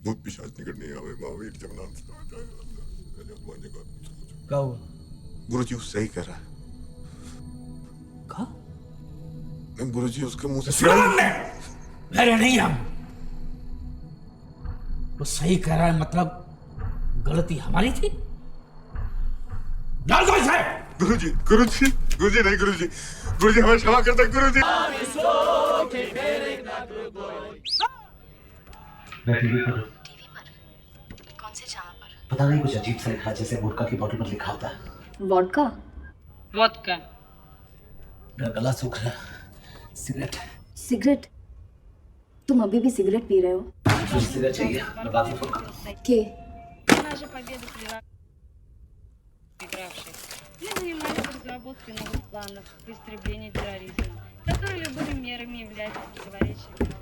भूत पिशाच निकट नहीं आवे महावीर जब नाम क्या हुआ? गुरुजी वो सही कह रहा है। कहा? नहीं गुरुजी उसके मुंह से मेरे नहीं हम। वो सही कह रहा है मतलब गलती हमारी थी? डाल दो इसे! गुरुजी गुरुजी गुरुजी नहीं गुरुजी गुरुजी हमें क्षमा कर दे गुरुजी। मैं टीवी पर कौन से चैनल पर? पता नहीं कुछ अजीब सा लिखा जैसे वोडका की बोतल पर लिखा होता है। वोडका? वोडका। मेरा गला सूख रहा है। सिगरेट। सिगरेट? तुम अभी भी सिगरेट पी रहे हो? मुझे सिगरेट चाहिए। मैं बाद में फोन करूंगा। के? Наша победа проигравших. Мы занимались разработкой новых планов по истреблению терроризма, которые любыми мерами являются противоречиями.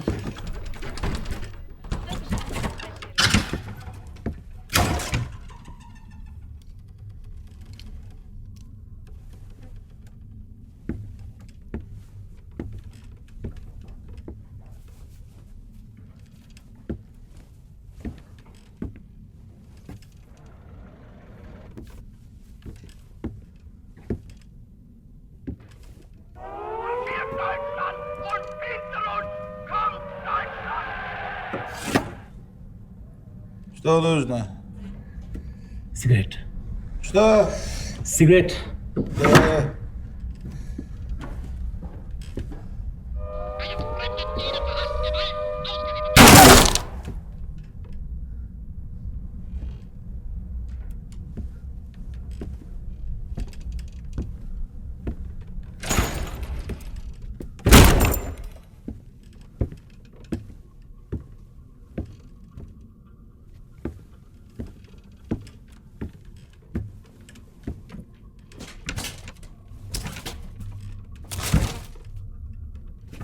Что нужно? Cigarette. Что? Cigarette.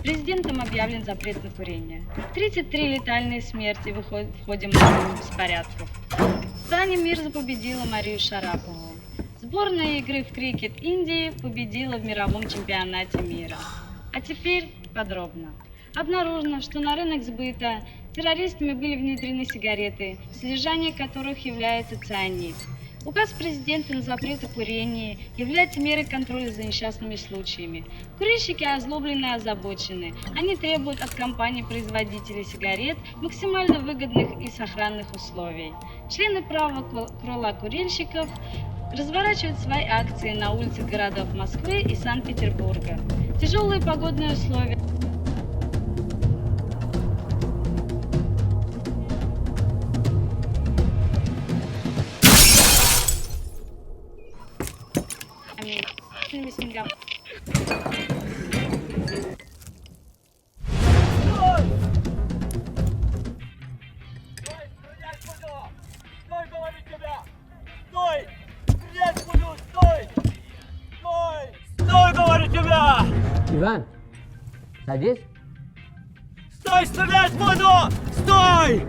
Президентом объявлен запрет на курение. 33 летальные смерти в ходе массовых беспорядков. В стране Мирза победила Марию Шарапову. Сборная игры в крикет Индии победила в мировом чемпионате мира. А теперь подробно. Обнаружено, что на рынок сбыта террористами были внедрены сигареты, содержание которых является цианид. Указ президента на запрет курения является мерой контроля за несчастными случаями. Курильщики озлоблены и озабочены. Они требуют от компаний-производителей сигарет максимально выгодных и сохранных условий. Члены правого крыла курильщиков разворачивают свои акции на улицах городов Москвы и Санкт-Петербурга. Тяжелые погодные условия. Иван, садись. Стой, стрелять буду! Стой!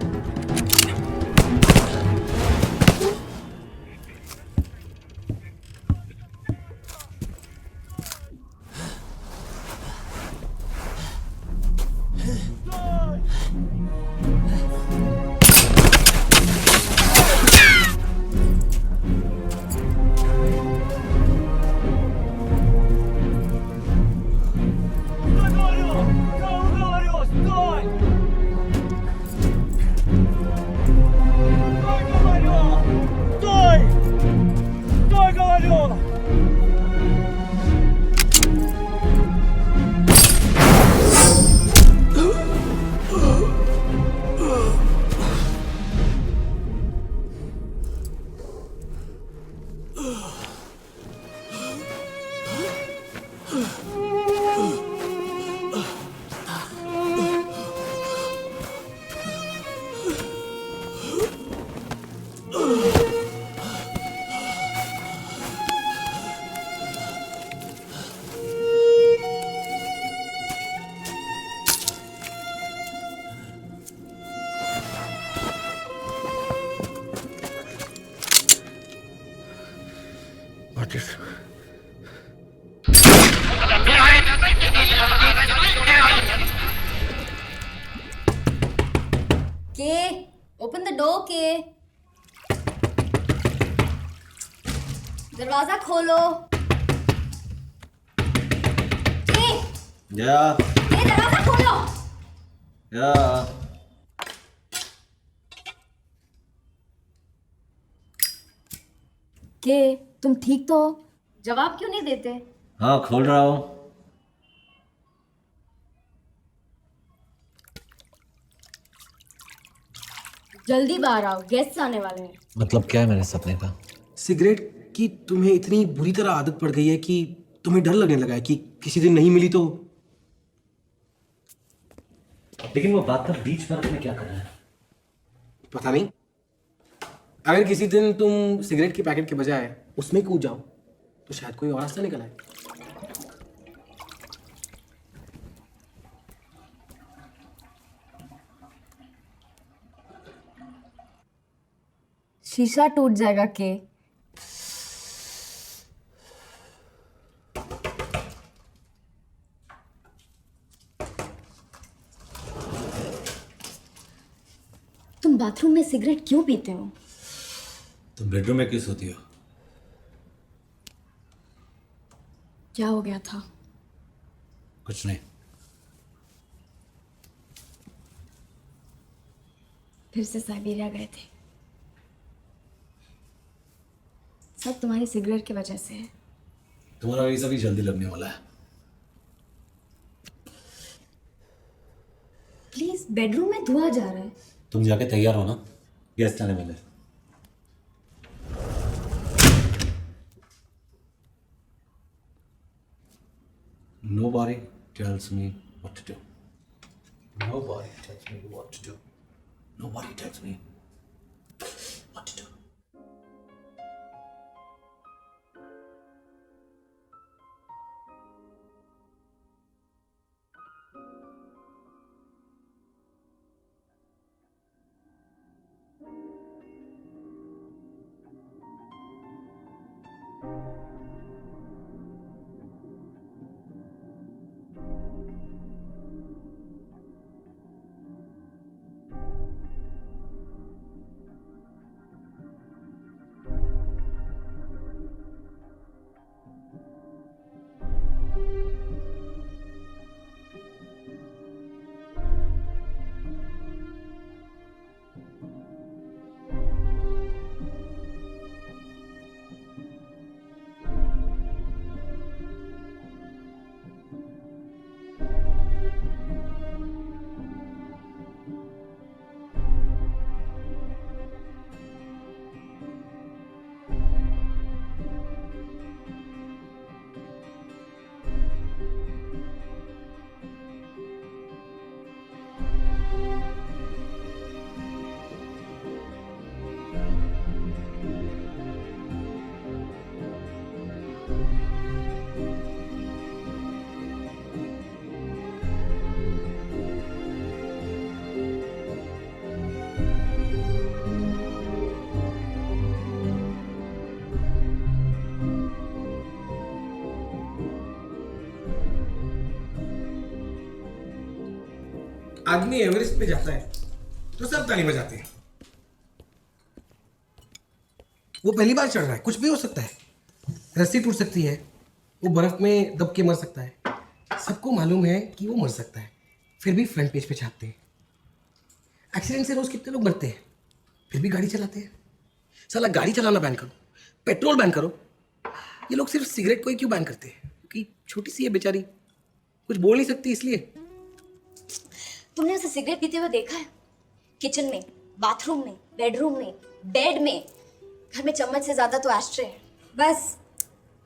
Open the door के। दरवाजा खोलो। के दरवाजा खोलो। के तुम ठीक तो हो? जवाब क्यों नहीं देते? हाँ खोल रहा हूँ। जल्दी बाहर आओ, गेस्ट आने वाले हैं। मतलब क्या है मेरे सपने का? सिगरेट की तुम्हें इतनी बुरी तरह आदत पड़ गई है कि तुम्हें डर लगने लगा है कि किसी दिन नहीं मिली तो। लेकिन वो बात का बीच में में क्या कर रहा है? पता नहीं, अगर किसी दिन तुम सिगरेट के पैकेट के बजाय उसमें कूद जाओ तो शायद कोई और रास्ता निकल आए। शीशा टूट जाएगा के। तुम बाथरूम में सिगरेट क्यों पीते हो? तुम बेडरूम में क्यों सोती हो? क्या हो गया था? कुछ नहीं। फिर से साइबेरिया गए थे। सब तुम्हारी सिगरेट की वजह से है। तुम्हारा वीजा भी जल्दी लगने वाला है। प्लीज, बेडरूम में धुआं जा रहा है। तुम जाके तैयार हो ना, गेस्ट आने वाले। Nobody tells me what to do. Nobody tells me what to do. Nobody tells me what to do. आदमी एवरेस्ट पे जाता है तो सब ताली बजाते हैं। वो पहली बार चढ़ रहा है, कुछ भी हो सकता है। रस्सी टूट सकती है, वो बर्फ में दब के मर सकता है। सबको मालूम है कि वो मर सकता है, फिर भी फ्रंट पेज पे छापते हैं। एक्सीडेंट से रोज कितने लोग मरते हैं, फिर भी गाड़ी चलाते हैं। साला गाड़ी चलाना बैन करो, पेट्रोल बैन करो। ये लोग सिर्फ सिगरेट को ही क्यों बैन करते हैं? क्योंकि छोटी सी है बेचारी, कुछ बोल नहीं सकती इसलिए। तुमने उसे सिगरेट पीते हुए देखा है? किचन में, बाथरूम में, बेडरूम में, बेड में। घर में चम्मच से ज्यादा तो एस्ट्रे है।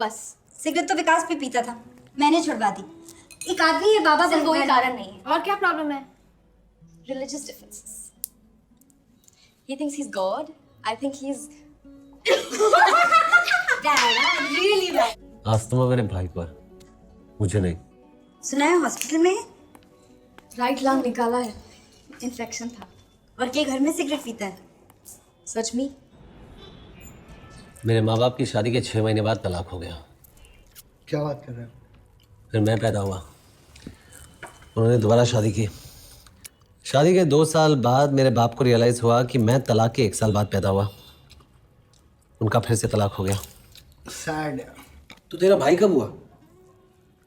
बस सिगरेट तो विकास भी पीता था, मैंने छुड़वा दी। एक आदमी है बाबा, सिर्फ वही कारण नहीं है। और क्या प्रॉब्लम है? Religious differences. He thinks he's God. I think he's really bad. Asthma मेरे भाई पर, मुझे नहीं। सुना है हॉस्पिटल में राइट लंग निकाला है। इन्फेक्शन था और के घर में सिगरेट पीता है। सच में? मेरे माँ बाप की शादी के 6 महीने बाद तलाक हो गया। क्या बात कर रहे हो? फिर मैं पैदा हुआ, उन्होंने दोबारा शादी की। शादी के 2 साल बाद मेरे बाप को रियलाइज हुआ कि मैं तलाक के 1 साल बाद पैदा हुआ। उनका फिर से तलाक हो गया। सैड। तो तेरा भाई कब हुआ?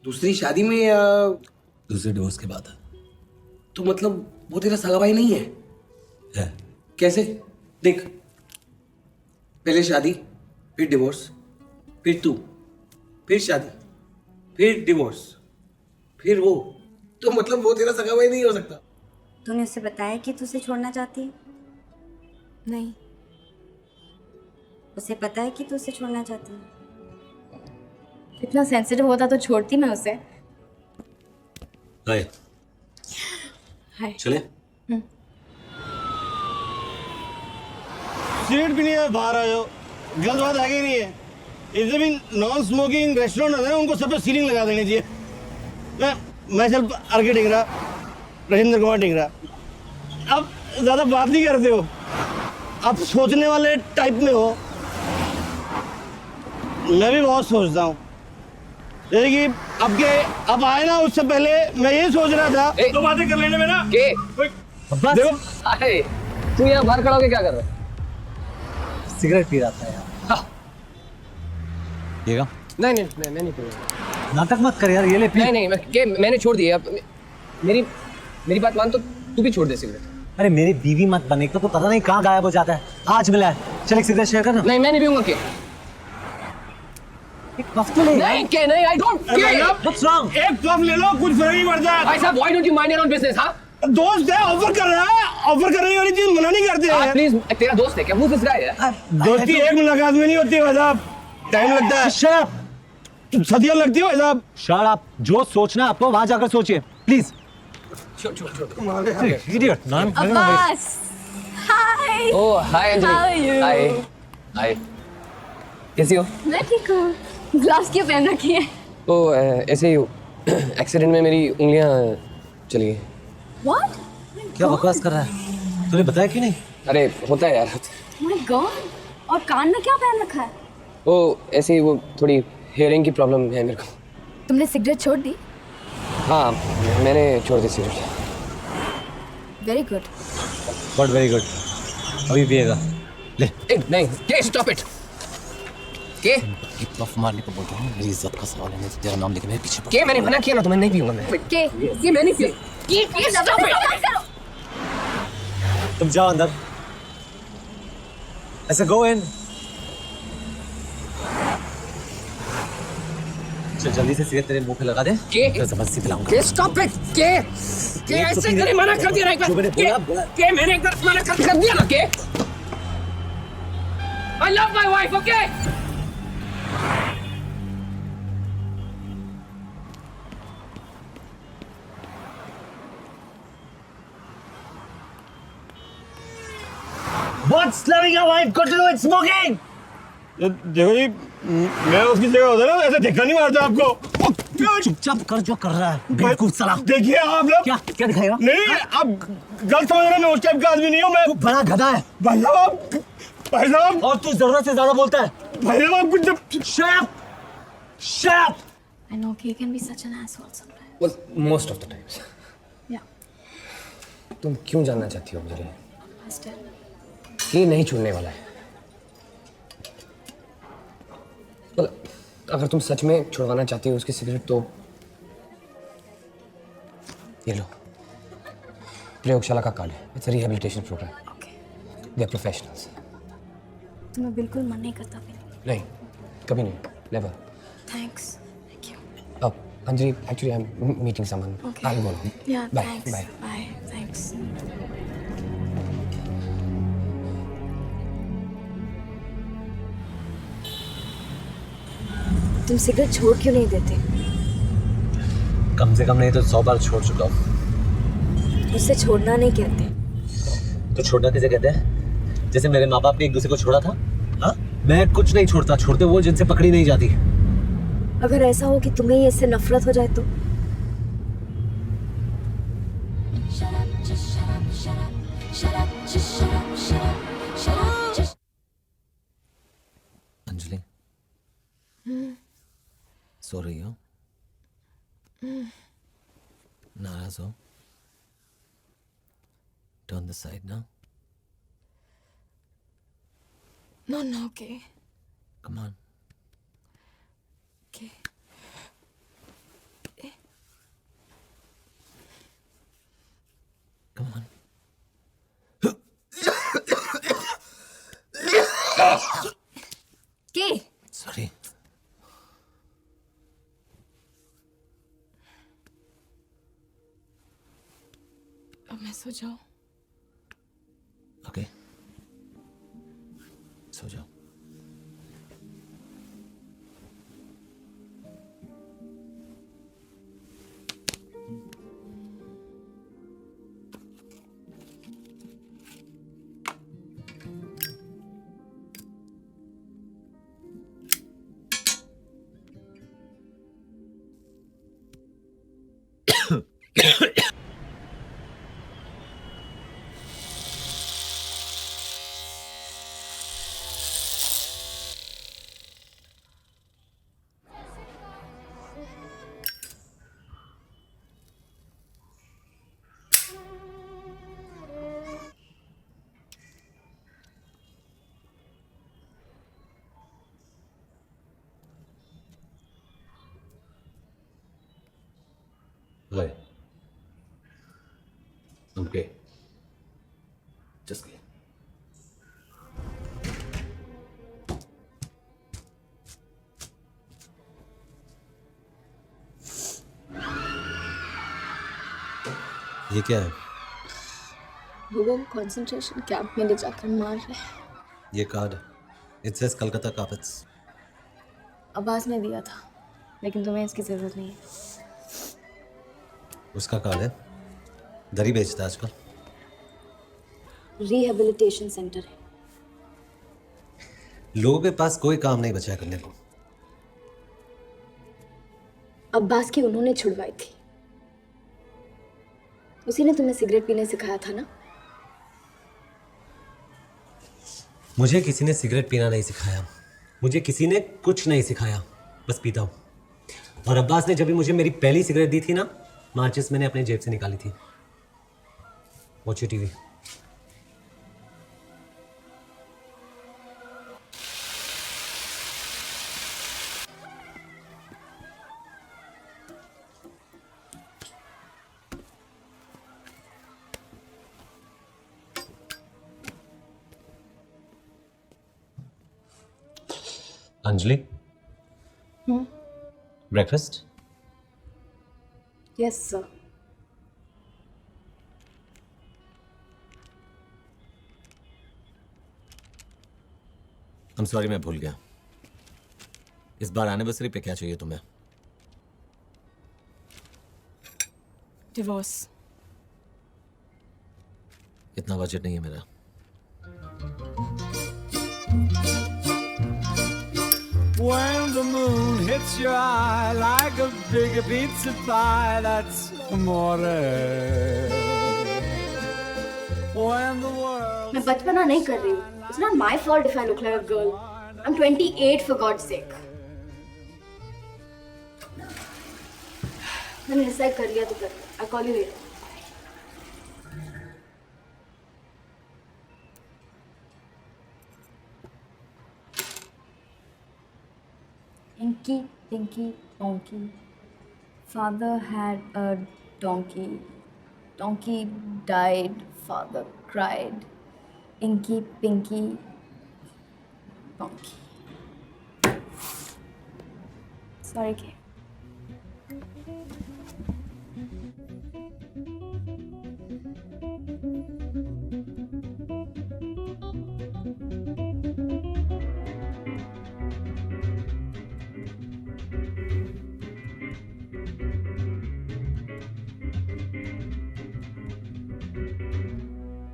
दूसरी शादी में या? दूसरे डिवोर्स के बाद। तो मतलब वो तेरा सगा भाई नहीं है? है। कैसे? देख, पहले शादी, फिर डिवोर्स, फिर तू, फिर शादी, फिर डिवोर्स, फिर वो। तो मतलब वो तेरा सगा भाई नहीं हो सकता। तूने उसे बताया कि तू उसे छोड़ना चाहती है? नहीं। उसे पता है कि तू उसे छोड़ना चाहती है? इतना सेंसिटिव होता तो छोड़ती मैं उसे। हाय। हाय। चले? सिगरेट पीने के बाहर आ जाओ, गलत बात आगे नहीं है। इधर भी नॉन स्मोकिंग रेस्टोरेंट है ना, उनको सब पे सीलिंग लगा देनी चाहिए। मैं सिर्फ आर्के टिंगरा, राजेंद्र कुमार टिंगरा। अब ज़्यादा बात नहीं करते हो, अब सोचने वाले टाइप में हो। मैं भी बहुत सोचता हूँ, जैसे कि अब आए ना, उससे पहले मैं ये सोच रहा था तो बातें कर लेने में ना। देखो अरे तू यहाँ बाहर खड़ा होकर क्या कर रहा है? सिगरेट पी रहा था यार। पिएगा? नहीं मैं नहीं पीऊंगा। नाटक मत कर यार, ये ले पी। नहीं मैंने छोड़ दिया। मेरी बात मान, तो तू भी छोड़ दे सिगरेट। अरे मेरी बीवी मत बने, तो पता नहीं कहाँ गायब हो जाता है। आज मिला है, चल एक सिगरेट शेयर कर ना। नहीं मैं नहीं पीऊंगा। के एक पफ तो ले। नहीं I don't care. What's wrong? एक पफ ले लो, कुछ फर्क नहीं पड़ता। भाई साहब, why don't you mind your own business? हाँ, दोस्त है, ऑफर कर रहा है, ऑफर करने वाली चीज मना नहीं करते हैं। प्लीज, तेरा दोस्त है क्या? Who this guy? दोस्ती एक मुलाकात में नहीं होती भाई साहब, टाइम लगता है। Shut up. सदियां लगती है भाई साहब। Shut up. जो सोचना है आपको वहां जाकर सोचिए प्लीज। छोड़। Idiot. Abbas, hi. Oh hi How are Anjali. you? हाय कैसी हो? मैं ठीक हूँ। ग्लव्स क्यों पहन रखी है? ओ ऐसे ही एक्सीडेंट में मेरी उंगलियां चली गई। What? क्या बकवास कर रहा है? तूने बताया कि नहीं? अरे होता है यार। My God! और कान में क्या पहन रखा है? वो ऐसे ही, वो थोड़ी हेयरिंग की प्रॉब्लम है मेरे को। तुमने सिगरेट छोड़ दी? हाँ मैंने छोड़ दी cigarette. Very good. But very good. अभी पिएगा ले। नहीं के स्टॉप इट। के पफ मारने को बोल रहा हूँ, मेरी इज्जत का सवाल है। तेरा नाम लेके मेरे पीछे के मैंने मना किया ना, तो मैं नहीं पीऊंगा। मैं के मैं नहीं पी। के स्टॉप इट। तुम जाओ अंदर। ऐसे गो इन। चल जल्दी से सिगरेट तेरे मुंह पे लगा दे। के जबरदस्ती पिलाऊंगा। के स्टॉप इट। के ऐसे मैंने मना कर दिया ना एक बार। जो मैंने बोला। के मैंने एक बार मना कर दिया ना। के I love my wife, okay? What's loving your wife got to do with smoking? देखो जी, मैं उसकी जगह होता ना, ऐसे धक्का नहीं मारता आपको। चुपचाप कर जो कर रहा है। बिल्कुल साला। देखिए आप लोग। क्या दिखाएगा? नहीं, आप गलत समझ रहे हैं, मैं उस टाइप का आदमी नहीं हूँ। मैं बड़ा गधा है भाई साहब। और तू जरूरत से ज्यादा बोलता है। भाई साहब आप कुछ Shut up! I know he can be such an asshole sometimes. Well, most of the times. Yeah. तुम क्यों जानना चाहती हो मुझे? Still. कि नहीं छोड़ने वाला है। well, अगर तुम सच में छुड़वाना चाहती हो उसकी सिगरेट, तो ये लो, प्रयोगशाला का कार्ड है। It's a rehabilitation program. Okay. They are professionals. तो मैं बिल्कुल मन नहीं करता भी नहीं। नहीं, कभी नहीं, नेवर। Thanks. Thank you. अब Anjali, actually I am meeting someone. Okay. I will go. Yeah. Bye Thanks. Bye. Bye. Thanks. तुम सिगरेट छोड़ क्यों नहीं देते? कम से कम नहीं तो 100 बार छोड़ चुका हूँ। उससे छोड़ना नहीं कहते। तो छोड़ना किसे कहते हैं? जैसे मेरे माँ बाप ने एक दूसरे को छोड़ा था। हाँ, मैं कुछ नहीं छोड़ता, छोड़ते वो जिनसे पकड़ी नहीं जाती। अगर ऐसा हो कि तुम्हें ही इससे नफरत हो जाए तो? अंजलि, सो रही हो? नाराज हो? Turn this side now. No, no, okay. Come on. Okay. Come on. Okay. Sorry. अब मैं सो जाऊं? Okay. सो जाओ. Hi. I'm gay. Just gay. ये क्या है? लोगों को कंसंट्रेशन कैंप में ले जाकर मार रहे हैं। ये card. It says Calcutta carpets. Abbas ने दिया था, लेकिन तुम्हें इसकी जरूरत नहीं है। उसका कार्ड है. दरी बेचता है आजकल. रिहेबिलिटेशन सेंटर है। लोगों के पास कोई काम नहीं बचा है करने को. अब्बास की उन्होंने छुड़वाई थी। उसी ने तुम्हें सिगरेट पीने सिखाया था ना? मुझे किसी ने सिगरेट पीना नहीं सिखाया. मुझे किसी ने कुछ नहीं सिखाया. बस पीता हूँ. और अब्बास ने जब भी मुझे मेरी पहली सिगरेट दी थी ना, माचिस मैंने अपने जेब से निकाली थी. Watch your TV. Anjali, breakfast? Yes sir. I'm sorry, मैं भूल गया. इस बार एनिवर्सरी पे क्या चाहिए तुम्हें? डिवोर्स। इतना बजट नहीं है मेरा. When the moon hits your eye like a big pizza pie, that's amore. When the world... मैं बचपना नहीं कर रही हूँ. It's not my fault if I look like a girl. I'm 28 for God's sake. मैंने डिसाइड कर लिया तो कर लिया. I'll call you later. Inky, Pinky, Donkey. Father had a donkey. Donkey died. Father cried. Inky, Pinky, Donkey. Sorry, Kay.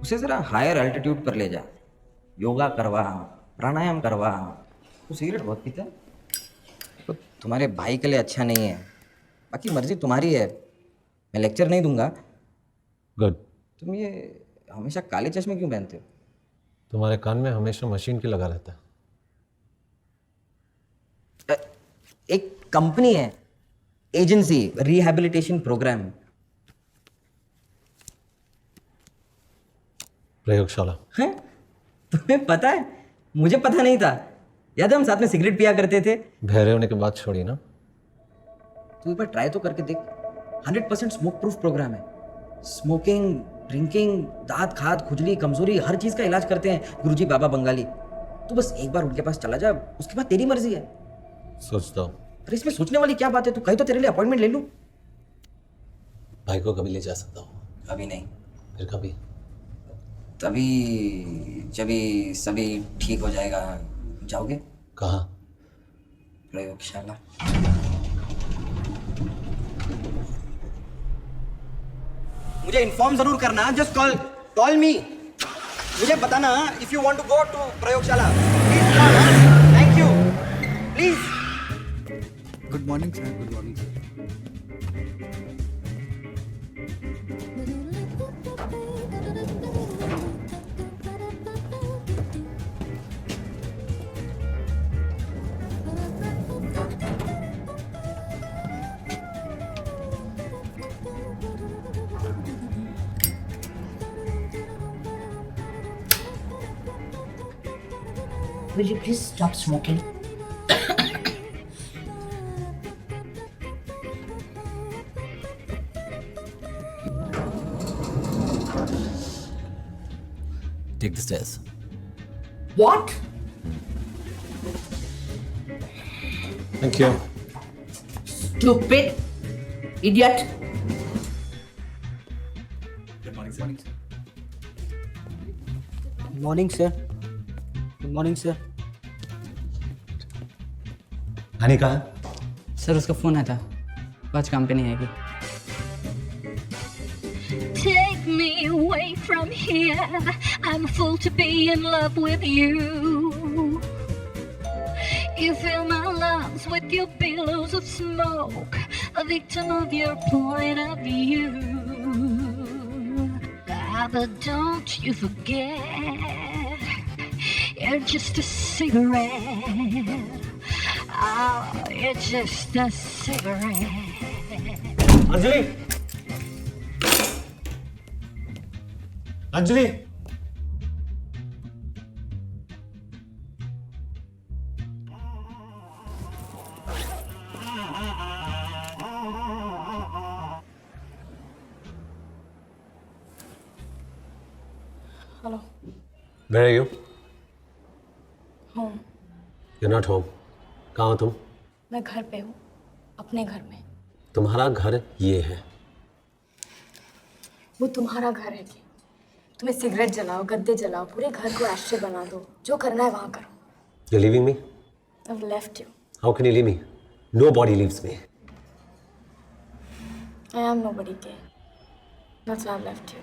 उसे ज़रा higher altitude पर ले जा. योगा करवा, प्राणायाम करवा. तू सिगरेट बहुत पीता है. तो तुम्हारे भाई के लिए अच्छा नहीं है. बाकी मर्जी तुम्हारी है. मैं लेक्चर नहीं दूंगा. गुड. तुम ये हमेशा काले चश्मे क्यों पहनते हो? तुम्हारे कान में हमेशा मशीन की लगा रहता है. एक कंपनी है, एजेंसी, रिहैबिलिटेशन प्रोग्राम. प्रयोगशाला। हैं? तुम्हें पता है? मुझे पता नहीं था। याद है हम साथ में सिगरेट पिया करते थे? बहरे होने के बाद छोड़ी ना। तू एक बार ट्राई तो करके देख। 100% स्मोक प्रूफ प्रोग्राम है। स्मोकिंग, ड्रिंकिंग, दांत खाद, खुजली, कमजोरी, हर चीज का इलाज करते हैं गुरुजी बाबा बंगाली। तू बस एक बार उनके पास चला जा, उसके बाद तेरी मर्जी है। सोचता हूँ। अरे इसमें सोचने वाली क्या बात है? तू कहीं तो तेरे लिए अपॉइंटमेंट ले लूं। भाई को कभी ले जा सकता हूँ? अभी नहीं, फिर कभी? तभी जभी सभी ठीक हो जाएगा। जाओगे? कहाँ? प्रयोगशाला। मुझे इन्फॉर्म जरूर करना। Just call me. मुझे बताना if you want to go to प्रयोगशाला। Please call. Thank you. Please. Good morning sir. Good morning sir. Will you please stop smoking? Take the stairs. What? Thank you. Stupid idiot. Morning sir. Good morning sir. Honey कहाँ है? Sir उसका phone आया था, आज काम पे नहीं आएगी। Take me away from here. I'm a fool to be in love with you. You fill my lungs with your billows of smoke, a victim of your point of view. Ah, but don't you forget, you're just a cigarette. Oh, you're just a cigarette. Anjali, Anjali, hello. Where are you? Home. You're not home. कहाँ हो तुम? मैं घर पे हूँ, अपने घर में। तुम्हारा घर ये है। वो तुम्हारा घर है क्या? तुम्हें सिगरेट जलाओ, गद्दे जलाओ, पूरे घर को एस्ट्रे बना दो, जो करना है वहाँ करो। You're leaving me? I've left you. How can you leave me? Nobody leaves me. I am nobody gay. That's why I've left you.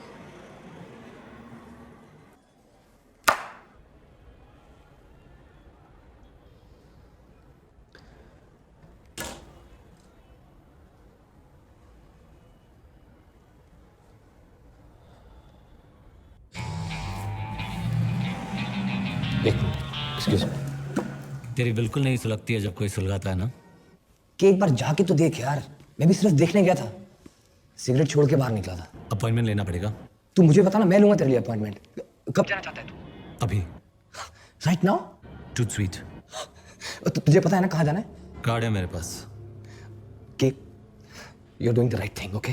Excuse me. तेरी बिल्कुल नहीं सुलगती है जब कोई सुलगाता है ना। कि एक बार जाके तो देख यार, मैं भी सिर्फ देखने गया था, सिगरेट छोड़ के बाहर निकला था। अपॉइंटमेंट लेना पड़ेगा। तू मुझे बता ना, मैं लूंगा तेरे लिए अपॉइंटमेंट। कब जाना चाहता है तू? अभी। Right now? Too sweet. तुझे पता है ना कहाँ जाना है? कार्ड है मेरे पास। कि you are doing the right thing. Okay,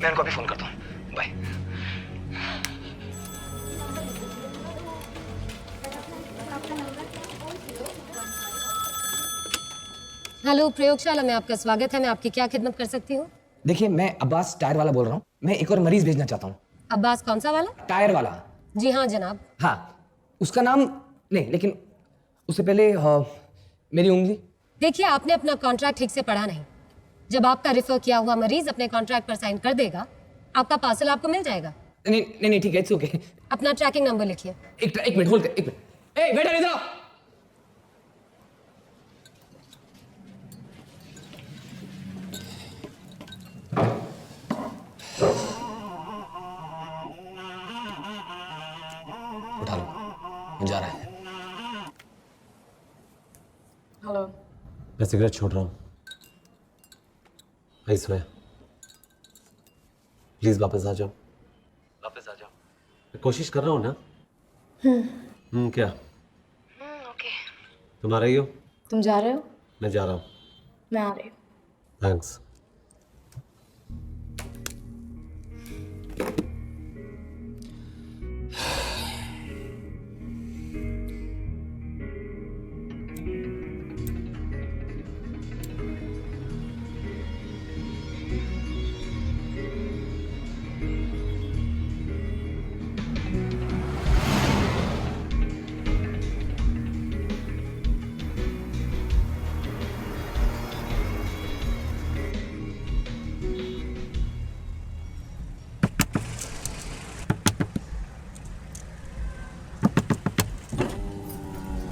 मैं उनको अभी फोन करता हूँ। बाय। हेलो, प्रयोगशाला में आपका स्वागत है। मैं आपकी क्या खिदमत कर सकती हूँ? देखिए, मैं अब्बास टायर वाला बोल रहा हूँ। मैं एक और मरीज भेजना चाहता हूँ। अब्बास कौन सा वाला? टायर वाला। जी हाँ जनाब। हाँ, उसका नाम नहीं, लेकिन उससे पहले मेरी उंगली। देखिए, आपने अपना कॉन्ट्रैक्ट ठीक से पढ़ा नहीं। जब आपका रेफर किया हुआ मरीज अपने कॉन्ट्रैक्ट पर साइन कर देगा, आपका पार्सल आपको मिल जाएगा। नहीं नहीं नहीं, ठीक है, इट्स ओके। अपना ट्रैकिंग नंबर लिखिए। एक मिनट होल्ड कर, एक मिनट। ए वेटर, इधर आओ। उठा लो, वो जा रहा है। हेलो। मैं सिगरेट छोड़ रहा हूँ। I swear. प्लीज वापस आ जाओ। वापस आ जाओ। कोशिश कर रहा हूँ ना। क्या ओके। तुम आ रही हो? तुम जा रहे हो? मैं जा रहा हूँ। मैं आ रही हूँ। थैंक्स।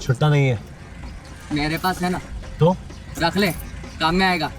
छुट्टा नहीं है। मेरे पास है ना, तो रख ले, काम में आएगा।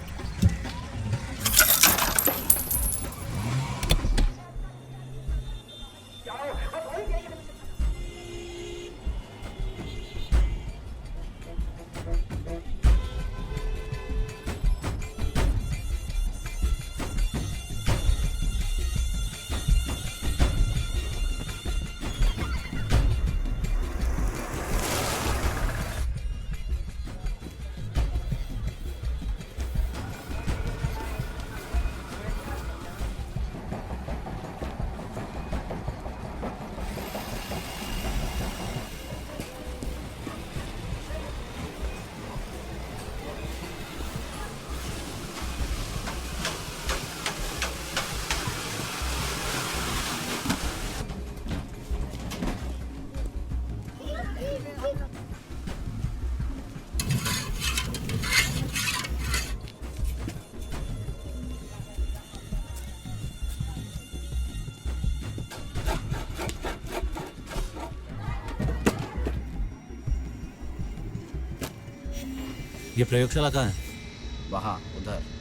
ये प्रयोगशाला कहाँ है? वहाँ उधर।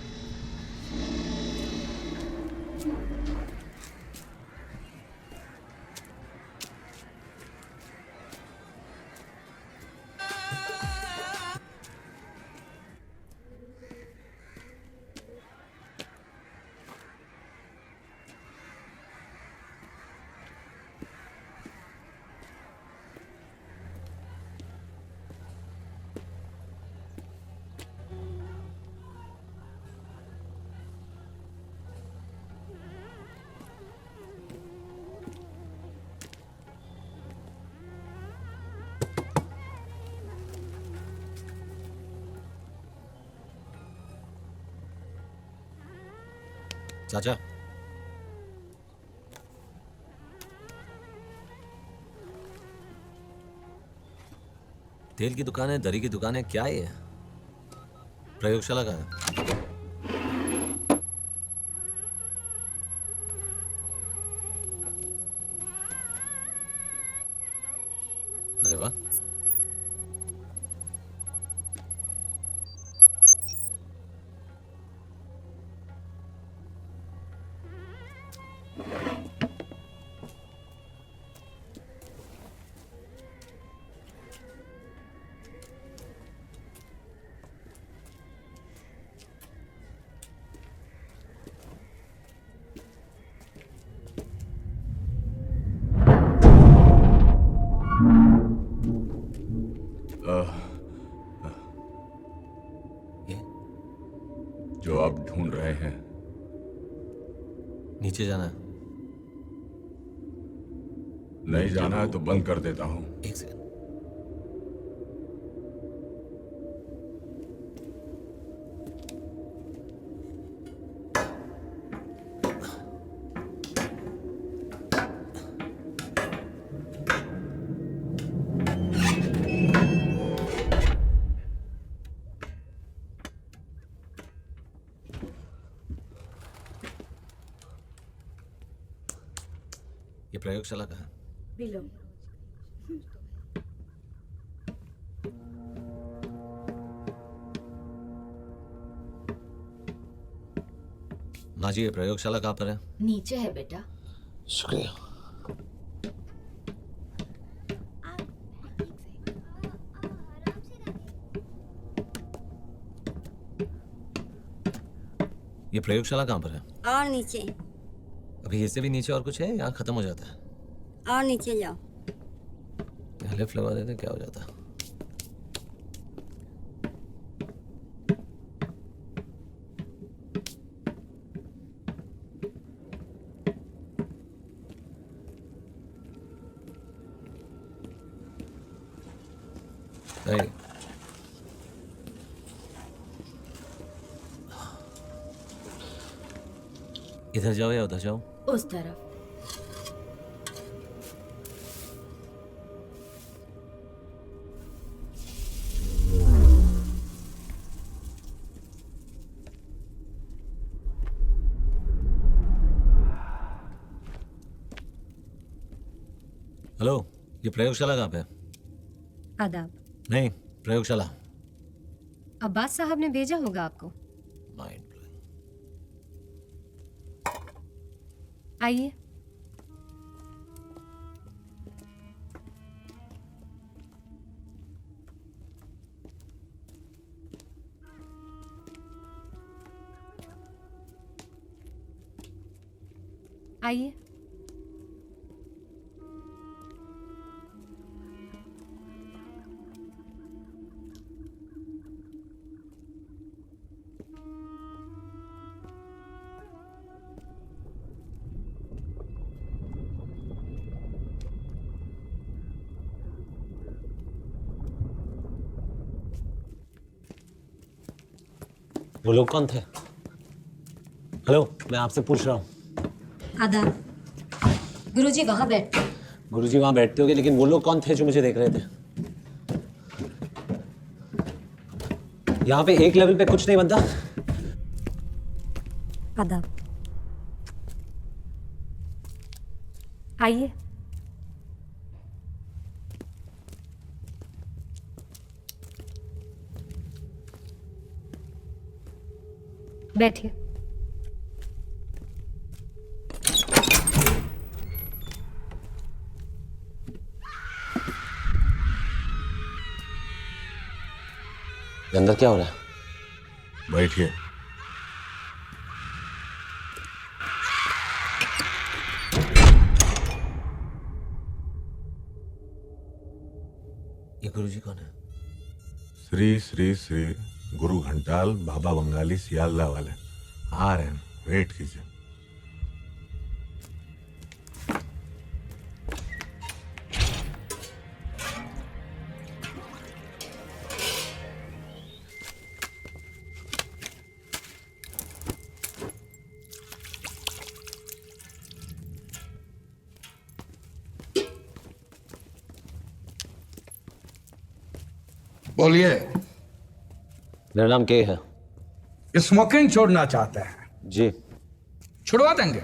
चाचा, तेल की दुकान है, दरी की दुकान है, क्या है ये? प्रयोगशाला का है। अरे वाह, जो आप ढूंढ रहे हैं। नीचे जाना है। नहीं जाना है तो बंद कर देता हूं। एक सेकंड। ये प्रयोगशाला का है। बिलो। माँ जी, ये प्रयोगशाला कहाँ पर है? नीचे है बेटा। शुक्रिया। ये प्रयोगशाला कहाँ पर है? और नीचे। अभी इससे भी नीचे और कुछ है या खत्म हो जाता है? आओ नीचे जाओ। लिफ्ट लगा देते क्या हो जाता। नहीं इधर जाओ या उधर जाओ? उस तरफ। हेलो, ये प्रयोगशाला कहाँ पे है? आदाब। नहीं, प्रयोगशाला। अब्बास साहब ने भेजा होगा आपको। माइंड। आइए। आइए। वो लोग कौन थे? हेलो, मैं आपसे पूछ रहा हूँ। आदाब। गुरुजी वहां बैठते। गुरुजी वहां बैठते होंगे, लेकिन वो लोग कौन थे जो मुझे देख रहे थे? यहाँ पे एक लेवल पे कुछ नहीं बनता। आदाब। आइए। बैठिए। अंदर क्या हो रहा है? बैठिए। ये गुरुजी कौन है? श्री श्री श्री गुरु घंटाल बाबा बंगाली सियालदा वाले आ रहे हैं, वेट कीजिए। बोलिए। मेरा नाम के है। स्मोकिंग छोड़ना चाहते हैं? जी। छुड़वा देंगे।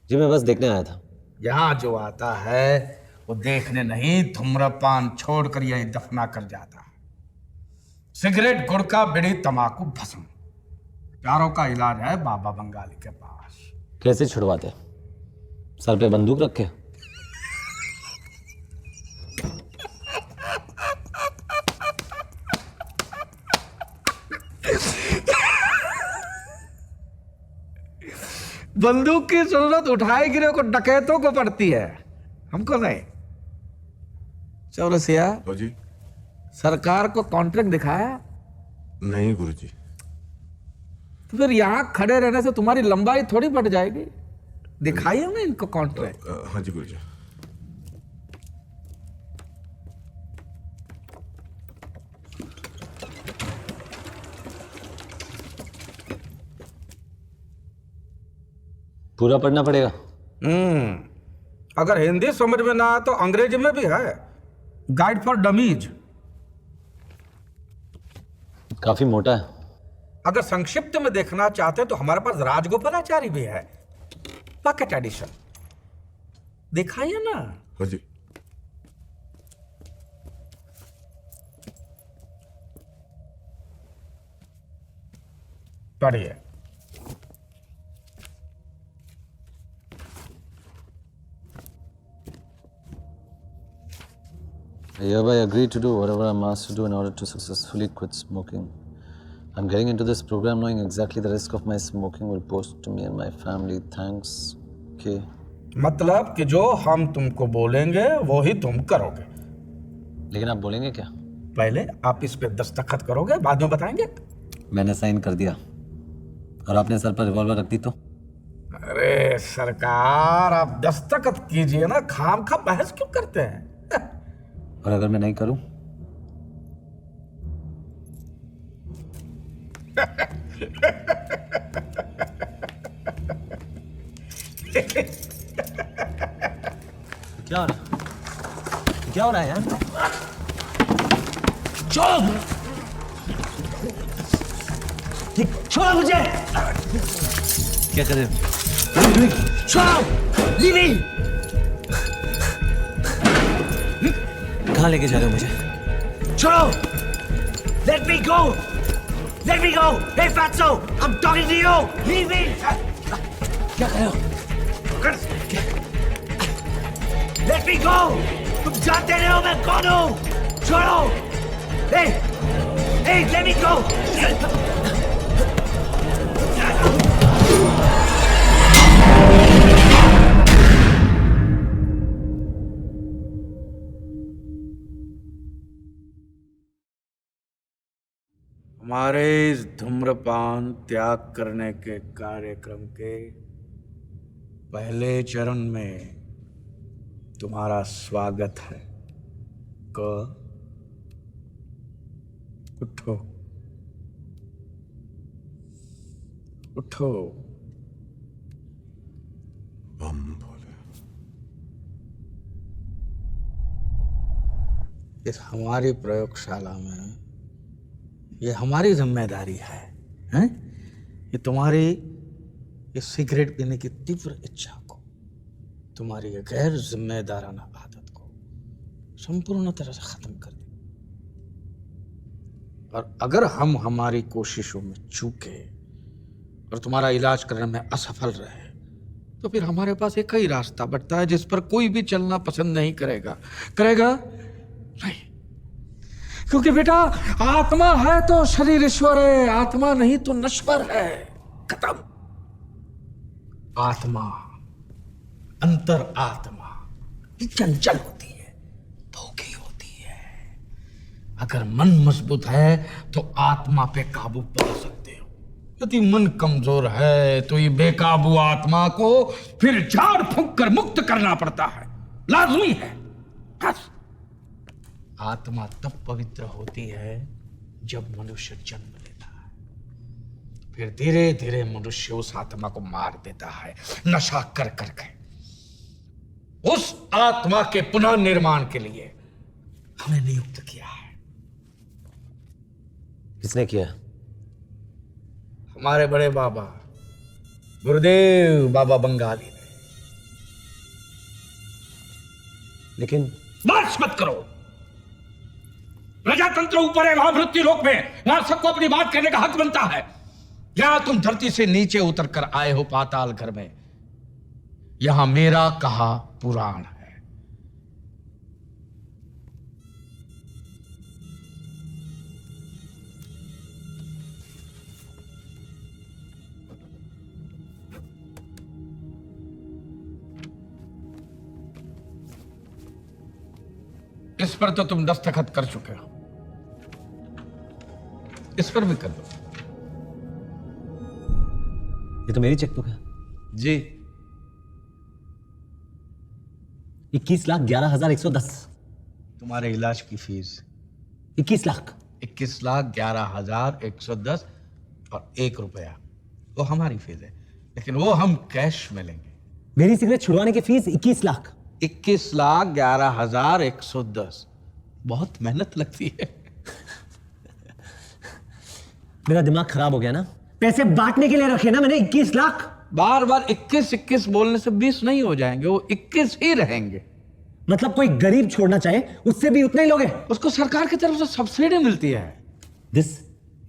जी मैं बस देखने आया था। यहाँ जो आता है वो देखने नहीं, धूम्रपान छोड़कर यही दफना कर जाता है। सिगरेट, गुड़का, बीड़ी, तंबाकू, भस्म, चारों का इलाज है बाबा बंगाली के पास। कैसे छुड़वाते? सर पे बंदूक रखे? बंदूक की जरूरत उठाए गिरे को डकैतों को पड़ती है, हमको नहीं। चौरसिया जी। सरकार को कॉन्ट्रैक्ट दिखाया? नहीं गुरुजी। तो फिर यहाँ खड़े रहने से तुम्हारी लंबाई थोड़ी बढ़ जाएगी। दिखाइए ना इनको कॉन्ट्रैक्ट। हाँ जी गुरुजी। पूरा पढ़ना पड़ेगा? अगर हिंदी समझ में ना आए तो अंग्रेजी में भी है, गाइड फॉर डमीज। काफी मोटा है। अगर संक्षिप्त में देखना चाहते हैं तो हमारे पास राजगोपालाचारी भी है, पॉकेट एडिशन। दिखाइए ना। हाँ जी। पढ़िए। I hereby agree to do whatever I'm asked to do in order to successfully quit smoking. I'm getting into this program knowing exactly the risk of my smoking will pose to me and my family. Thanks, K. मतलब कि जो हम तुमको बोलेंगे वो ही तुम करोगे। लेकिन आप बोलेंगे क्या? पहले आप इस पे दस्तखत करोगे, बाद में बताएंगे। मैंने साइन कर दिया और आपने सर पर रिवॉल्वर रख दी तो? अरे सरकार, आप दस्तखत कीजिए ना, खाम खा बहस क्यों करते हैं? और अगर मैं नहीं करूं? क्या हो रहा है? क्या हो रहा है यार? छोड़ो छोड़ो मुझे। क्या कर रहे हो? छोड़ो, लीव मी। कहाँ लेके जा रहे हो मुझे? छोड़ो, let me go, let me go. Hey fatso, I'm talking to you. Leave me. क्या कर रहे हो? Let me go. तुम जानते नहीं हो मैं कौन हूँ? छोड़ो. Hey, hey, let me go. हमारे इस धूम्रपान त्याग करने के कार्यक्रम के पहले चरण में तुम्हारा स्वागत है। उठो उठो। बम भोले। इस हमारी प्रयोगशाला में ये हमारी जिम्मेदारी है, हैं? ये तुम्हारी ये सिगरेट पीने की तीव्र इच्छा को, तुम्हारी ये गैर जिम्मेदाराना आदत को संपूर्ण तरह से खत्म कर दी। और अगर हम हमारी कोशिशों में चूके और तुम्हारा इलाज करने में असफल रहे तो फिर हमारे पास एक ही रास्ता बचता है जिस पर कोई भी चलना पसंद नहीं करेगा। नहीं, क्योंकि बेटा आत्मा है तो शरीर ईश्वर है, आत्मा नहीं तो नश्वर है। खत्म। आत्मा, अंतर आत्मा चंचल होती है, धोखी होती है। अगर मन मजबूत है तो आत्मा पे काबू पा सकते हो, यदि मन कमजोर है तो ये बेकाबू आत्मा को फिर झाड़ फूंक कर मुक्त करना पड़ता है, लाजमी है। बस आत्मा तब पवित्र होती है जब मनुष्य जन्म लेता है, फिर धीरे धीरे मनुष्य उस आत्मा को मार देता है नशा कर करके। उस आत्मा के पुनः निर्माण के लिए हमें नियुक्त किया है। किसने किया? हमारे बड़े बाबा गुरुदेव बाबा बंगाली ने। लेकिन बस मत करो। प्रजातंत्र ऊपर है, वहां मृत्यु लोक में, वहां सबको अपनी बात करने का हक बनता है। या तुम धरती से नीचे उतर कर आए हो पाताल घर में, यहां मेरा कहा पुराण है। इस पर तो तुम दस्तखत कर चुके हो, इस पर भी कर दो। ये तो मेरी चेकबुक है जी। 21,11,110। तुम्हारे इलाज की फीस 21 लाख। 21,11,110 और 1 रुपया वो हमारी फीस है, लेकिन वो हम कैश में लेंगे। मेरी सिगरेट छुड़वाने की फीस 21 लाख। 21,11,110। बहुत मेहनत लगती है। मेरा दिमाग खराब हो गया ना, पैसे बांटने के लिए रखे ना मैंने 21 लाख। बार बार 21 बोलने से 20 नहीं हो जाएंगे, वो 21 ही रहेंगे। मतलब कोई गरीब छोड़ना चाहे उससे भी उतना ही लोगे? उसको सरकार की तरफ से सब्सिडी मिलती है। This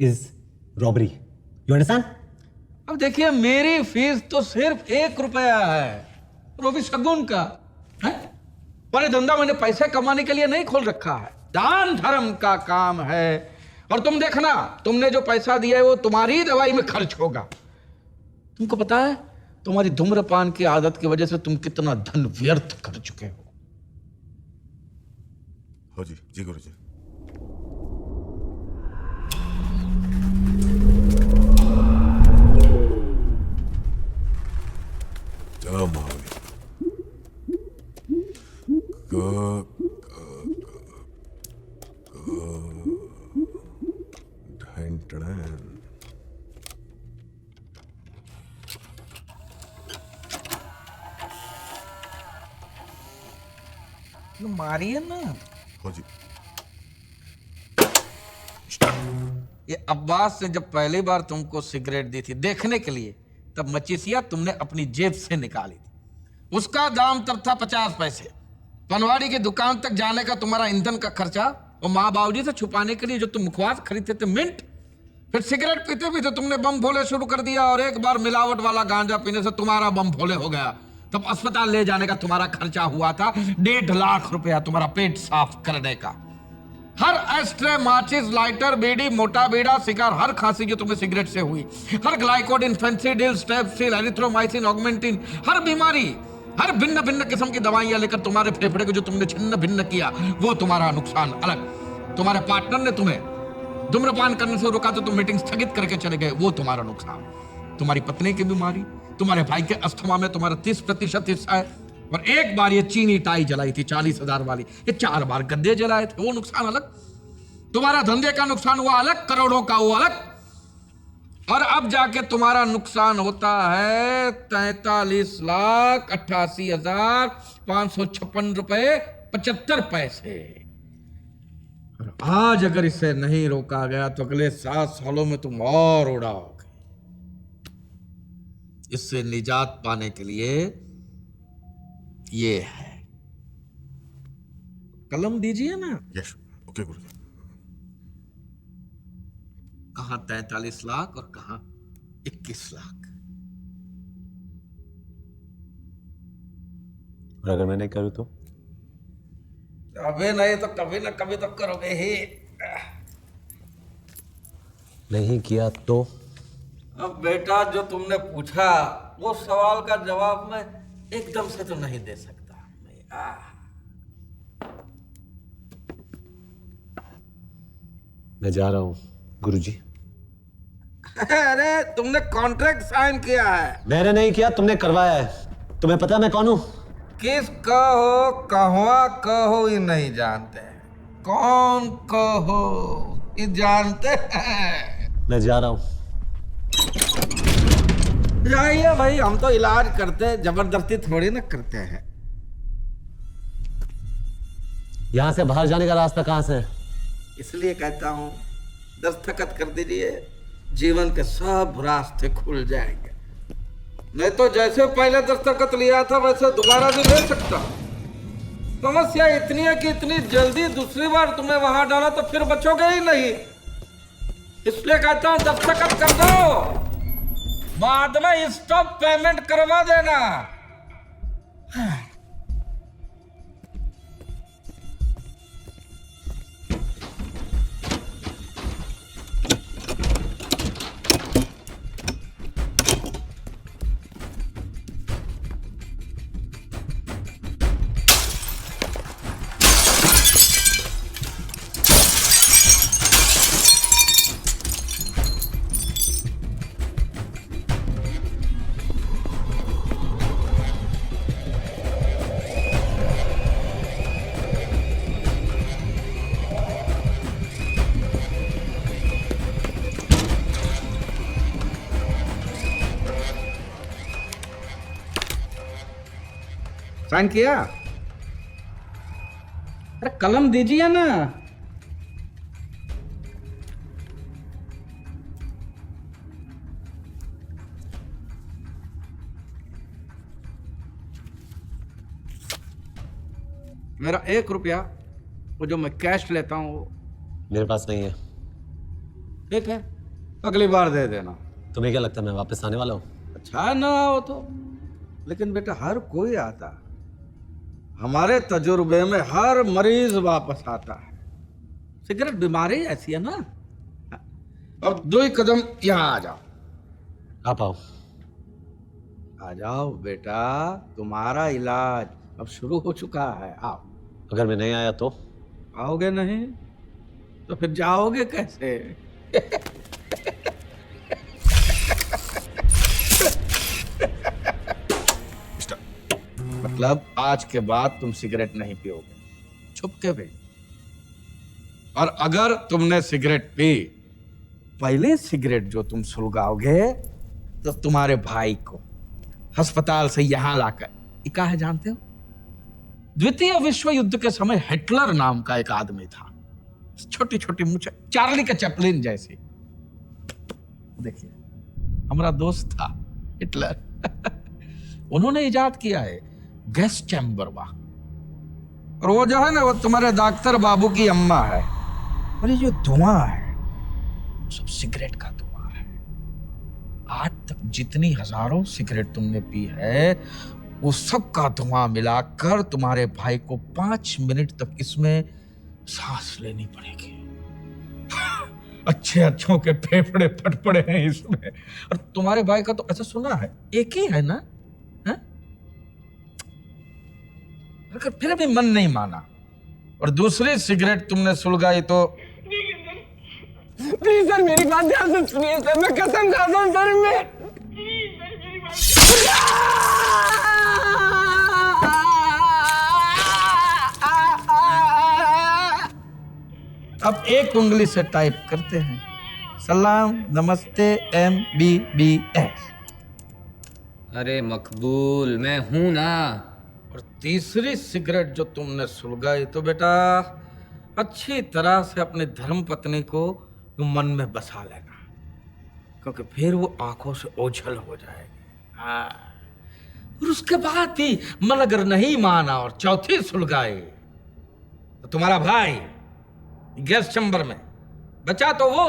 is robbery, you understand? अब देखिए, मेरी फीस तो सिर्फ 1 रुपया है, वो भी शगुन का है। पर ये धंधा मैंने पैसे कमाने के लिए नहीं खोल रखा है, दान धर्म का काम है। और तुम देखना, तुमने जो पैसा दिया है वो तुम्हारी दवाई में खर्च होगा। तुमको पता है, तुम्हारी धूम्रपान की आदत की वजह से तुम कितना धन व्यर्थ कर चुके हो जी। जी गुरुजी। चलो महाबली मारिए ना। हो जी। ये अब्बास ने जब पहली बार तुमको सिगरेट दी थी देखने के लिए, तब मचीसिया तुमने अपनी जेब से निकाली थी। उसका दाम तब था 50 पैसे। पनवाड़ी की दुकान तक जाने का तुम्हारा ईंधन का खर्चा और माँ बाबूजी से छुपाने के लिए जो तुम मुखवास खरीदते थे मिंट, फिर सिगरेट पीते पीते तुमने बम भोले शुरू कर दिया और एक बार मिलावट वाला गांजा पीने से तुम्हारा बम भोले हो गया। तब अस्पताल ले जाने का तुम्हारा खर्चा हुआ था 1.5 लाख रुपया तुम्हारा पेट साफ करने का। हर एस्ट्रे, माचिस, लाइटर, बीड़ी, मोटा बीड़ा, सिगार, हर खांसी जो तुम्हें सिगरेट से हुई, हर ग्लाइकोडिन, फेंसिडिल, स्ट्रेप्सिल, एरिथ्रोमाइसिन, ऑगमेंटिन, हर बीमारी, हर भिन्न भिन्न किस्म की दवाइयां लेकर तुम्हारे फेफड़े को जो तुमने छिन्न भिन्न किया, वो तुम्हारा नुकसान अलग। तुम्हारे पार्टनर ने तुम्हें धूम्रपान करने से रोका तो तुम मीटिंग स्थगित करके चले गए, वो तुम्हारा नुकसान। तुम्हारी पत्नी की बीमारी, तुम्हारे भाई के अस्थमा में तुम्हारा 30% हिस्सा है। और एक बार ये चीनी टाई जलाई थी 40,000 वाली, ये 4 बार गद्दे जलाए थे, वो नुकसान अलग। तुम्हारा धंधे का नुकसान हुआ अलग, करोड़ों का वो अलग। और अब जाके तुम्हारा नुकसान होता है 43,88,556 रुपए 75 पैसे। और आज अगर इसे नहीं रोका गया तो अगले 7 सालों में तुम और उड़ाओगे। इससे निजात पाने के लिए ये है, कलम दीजिए ना। यस ओके गुरुजी। कहां 43 लाख और कहां 21 लाख। और अगर मैं नहीं करूं तो? अबे नहीं तो कभी ना कभी तो करोगे ही। नहीं किया तो? अब बेटा जो तुमने पूछा वो सवाल का जवाब मैं एकदम से तो नहीं दे सकता। मैं जा रहा हूं गुरुजी। अरे तुमने कॉन्ट्रैक्ट साइन किया है। मैंने नहीं किया, तुमने करवाया है। तुम्हें पता मैं कौन हूं? किस कहो कहवा कहो ये नहीं जानते, कौन कहो ये जानते हैं। मैं जा रहा हूं। जाइए भाई, हम तो इलाज करते हैं, जबरदस्ती थोड़ी ना करते हैं। यहां से बाहर जाने का रास्ता कहां से है? इसलिए कहता हूं दस्तखत कर दीजिए, जीवन के सब रास्ते खुल जाएंगे। नहीं तो जैसे पहले दस्तखत लिया था वैसे दोबारा भी ले सकता। समस्या इतनी है कि इतनी जल्दी दूसरी बार तुम्हें वहां डाला तो फिर बचोगे ही नहीं। इसलिए कहता हूं दस्तखत कर दो, बाद में स्टॉप पेमेंट करवा देना। साइन किया? अरे कलम दीजिए ना। मेरा 1 रुपया वो जो मैं कैश लेता हूं वो मेरे पास नहीं है। ठीक है, अगली बार दे देना। तुम्हें क्या लगता है मैं वापस आने वाला हूँ? अच्छा ना हो तो, लेकिन बेटा हर कोई आता है। हमारे तजुर्बे में हर मरीज वापस आता है। सिगरेट बीमारी ऐसी है ना। अब 2 कदम यहाँ आ जाओ। आप आओ। आ जाओ बेटा, तुम्हारा इलाज अब शुरू हो चुका है। आओ। अगर मैं नहीं आया तो? आओगे नहीं तो फिर जाओगे कैसे? मतलब आज के बाद तुम सिगरेट नहीं पियोगे, छुप के भी। और अगर तुमने सिगरेट पी, पहले सिगरेट जो तुम सुलगाओगे तो तुम्हारे भाई को अस्पताल से यहां लाकर, क्या है जानते हो? द्वितीय विश्व युद्ध के समय हिटलर नाम का एक आदमी था, छोटी छोटी मुझे चार्ली के चैपलिन जैसी। देखिए, हमारा दोस्त था हिटलर। उन्होंने इजाद किया है गैस चैम्बर वाह। और वो जो है ना, वो तुम्हारे डॉक्टर बाबू की अम्मा है। और ये जो धुआं है सब सिगरेट का धुआं है। आज तक जितनी हजारों सिगरेट तुमने पी है, वो सब का धुआं मिलाकर तुम्हारे भाई को 5 मिनट तक इसमें सांस लेनी पड़ेगी। अच्छे अच्छों के फेफड़े फट पड़े हैं इसमें। और तुम्हारे भाई का तो ऐसा सुना है एक ही है ना, है? अगर फिर भी मन नहीं माना और दूसरी सिगरेट तुमने सुलगाई तो प्लीज सर मेरी बात ध्यान से सुनिए सर, मैं कसम खाता हूं सर, मैं अब एक उंगली से टाइप करते हैं, सलाम नमस्ते MBBS। अरे मकबूल, मैं हूं ना। और तीसरी सिगरेट जो तुमने सुलगाई तो बेटा अच्छी तरह से अपनी धर्म पत्नी को मन में बसा लेना, क्योंकि फिर वो आंखों से ओझल हो जाएगी। हाँ। और उसके बाद भी मन अगर नहीं माना और चौथी सुलगाई तो तुम्हारा भाई गैस चैम्बर में बचा तो वो,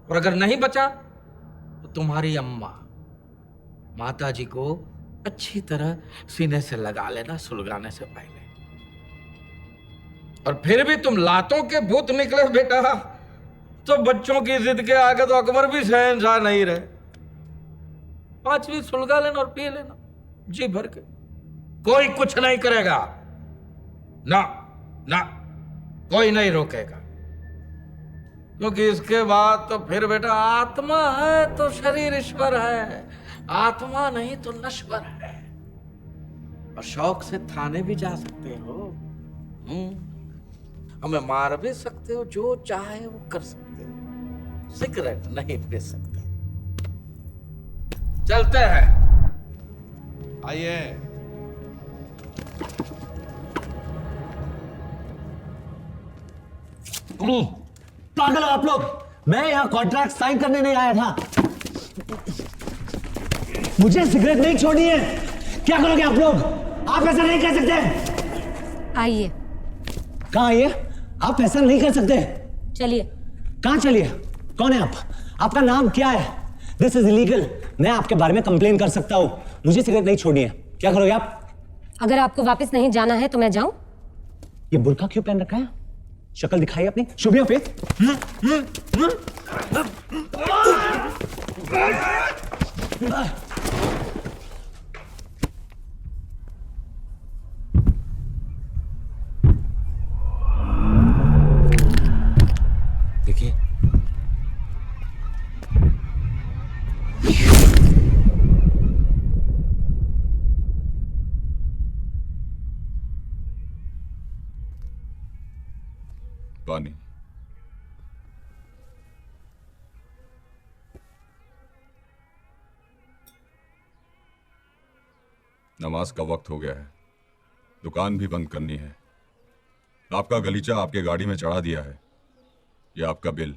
और अगर नहीं बचा तो तुम्हारी अम्मा माता जी को अच्छी तरह सीने से लगा लेना सुलगाने से पहले। और फिर भी तुम लातों के भूत निकले बेटा, तो बच्चों की जिद के आगे तो अकबर भी शहंशाह नहीं रहे। 5वीं सुलगा लेना और पी लेना जी भर के, कोई कुछ नहीं करेगा ना, ना कोई नहीं रोकेगा। क्योंकि इसके बाद तो फिर बेटा आत्मा है तो शरीर ईश्वर है, आत्मा नहीं तो नश्वर है। और शौक से थाने भी जा सकते हो, हमें मार भी सकते हो, जो चाहे वो कर सकते हो, सिगरेट नहीं पी सकते। चलते हैं, आइए। पागल हो आप लोग, मैं यहाँ कॉन्ट्रैक्ट साइन करने नहीं आया था। मुझे सिगरेट नहीं छोड़नी है। क्या करोगे आप लोग? आप ऐसा नहीं कर सकते। आइए। कहाँ आइए? आप ऐसा नहीं कर सकते। चलिए। कहाँ चलिए? कौन है आप? आपका नाम क्या है? This is illegal. मैं आपके बारे में कंप्लेन कर सकता हूँ। मुझे सिगरेट नहीं छोड़नी है। क्या करोगे आप? अगर आपको वापस नहीं जाना है तो मैं जाऊं? ये बुर्का क्यों पहन रखा है? शक्ल दिखाई अपनी, शो योर फेस। देखिए, पानी। नमाज का वक्त हो गया है, दुकान भी बंद करनी है। आपका गलीचा आपके गाड़ी में चढ़ा दिया है, ये आपका बिल।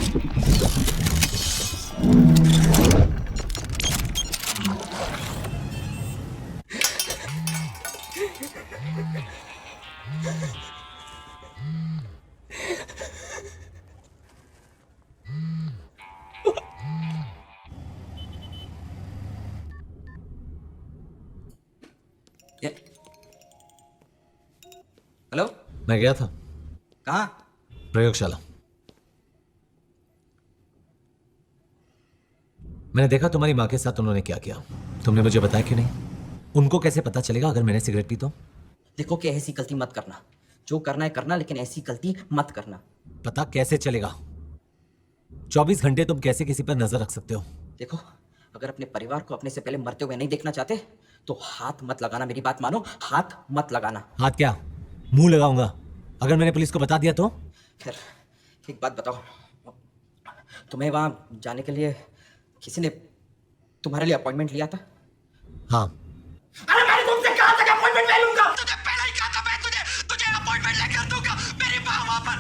हेलो, मैं गया था कहाँ? प्रयोगशाला। मैंने देखा तुम्हारी माँ के साथ उन्होंने क्या किया। तुमने मुझे बताया क्यों नहीं? उनको कैसे पता चलेगा अगर मैंने सिगरेट पी तो? देखो कि ऐसी गलती मत करना। जो करना है करना, लेकिन ऐसी गलती मत करना। पता कैसे चलेगा? 24 घंटे तुम कैसे किसी पर नजर रख सकते हो? देखो, अगर अपने परिवार को अपने से पहले मरते हुए नहीं देखना चाहते तो हाथ मत लगाना। मेरी बात मानो, हाथ मत लगाना। हाथ क्या, मुंह लगाऊंगा। अगर मैंने पुलिस को बता दिया तो? खैर, एक बात बताओ, तुम्हें वहां जाने के लिए किसी ने तुम्हारे लिए अपॉइंटमेंट लिया था? हाँ। अरे मैंने तुमसे कहा था कि अपॉइंटमेंट ले लूंगा। तुझे पहले ही कहा था मैं तुझे अपॉइंटमेंट लेकर दूंगा। मेरी माँ वहां पर।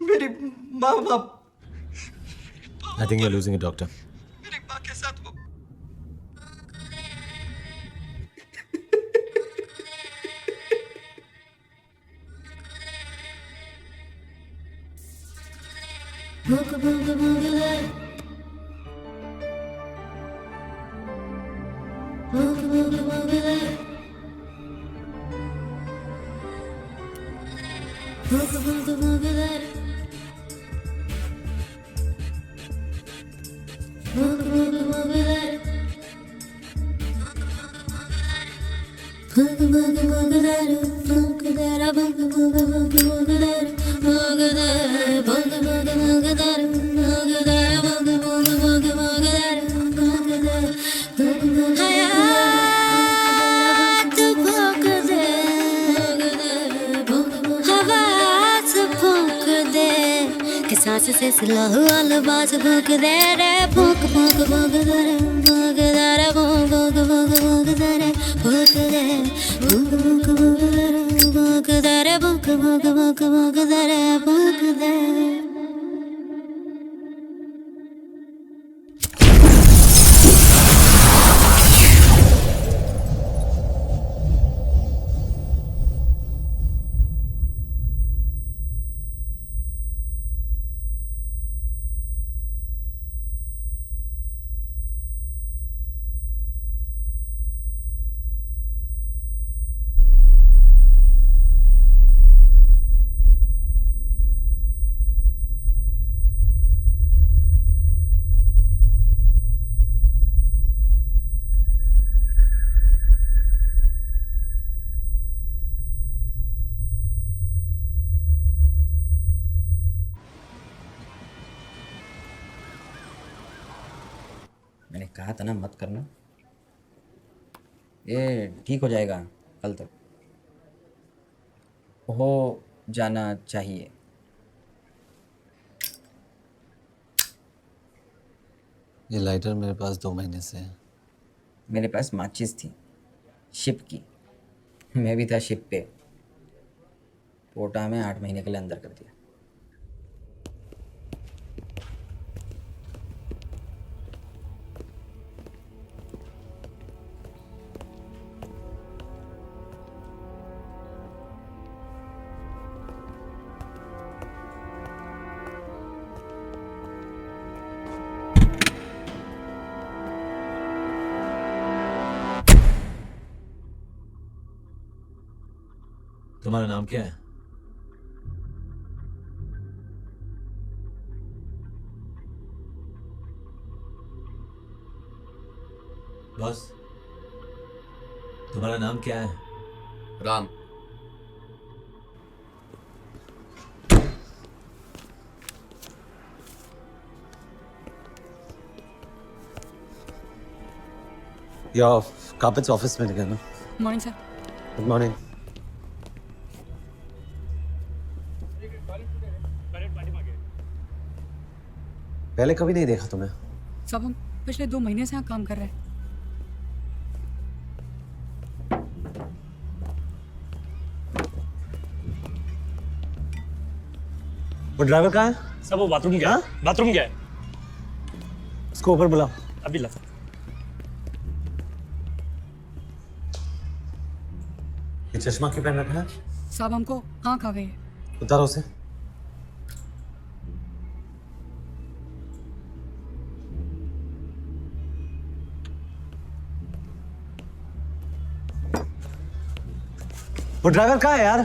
मेरी माँ बाप। I think you're losing it, doctor. मेरी माँ के साथ वो सांस से स्लो वाला बाज भूख दे रे भूख भूख भूख दे रे भूख दे रे भूख भूख भूख भूख दे रे भूख दे भूख भूख भूख दे रे भूख दे रे भूख भूख भूख भूख दे रे भूख दे। मैंने कहा था ना मत करना। ये ठीक हो जाएगा कल तक, हो जाना चाहिए। ये लाइटर मेरे पास 2 महीने से है। मेरे पास माचिस थी, शिप की। मैं भी था शिप पे। पोटा में 8 महीने के लिए अंदर कर दिया। तुम्हारा नाम क्या है? बॉस, तुम्हारा नाम क्या है? राम। या कार्पेट्स ऑफिस में गया ना? Morning sir. Good morning. पहले कभी नहीं देखा तुम्हें। सब हम पिछले 2 महीने से यहाँ काम कर रहे हैं। वो ड्राइवर कहाँ है? सब वो बाथरूम गया है। बाथरूम गया है। उसको ऊपर बुलाओ। अभी ला। ये चश्मा क्यों पहन रखा है? साहब हमको आँख आ गई है। उतारो उसे। वो ड्राइवर कहाँ है यार?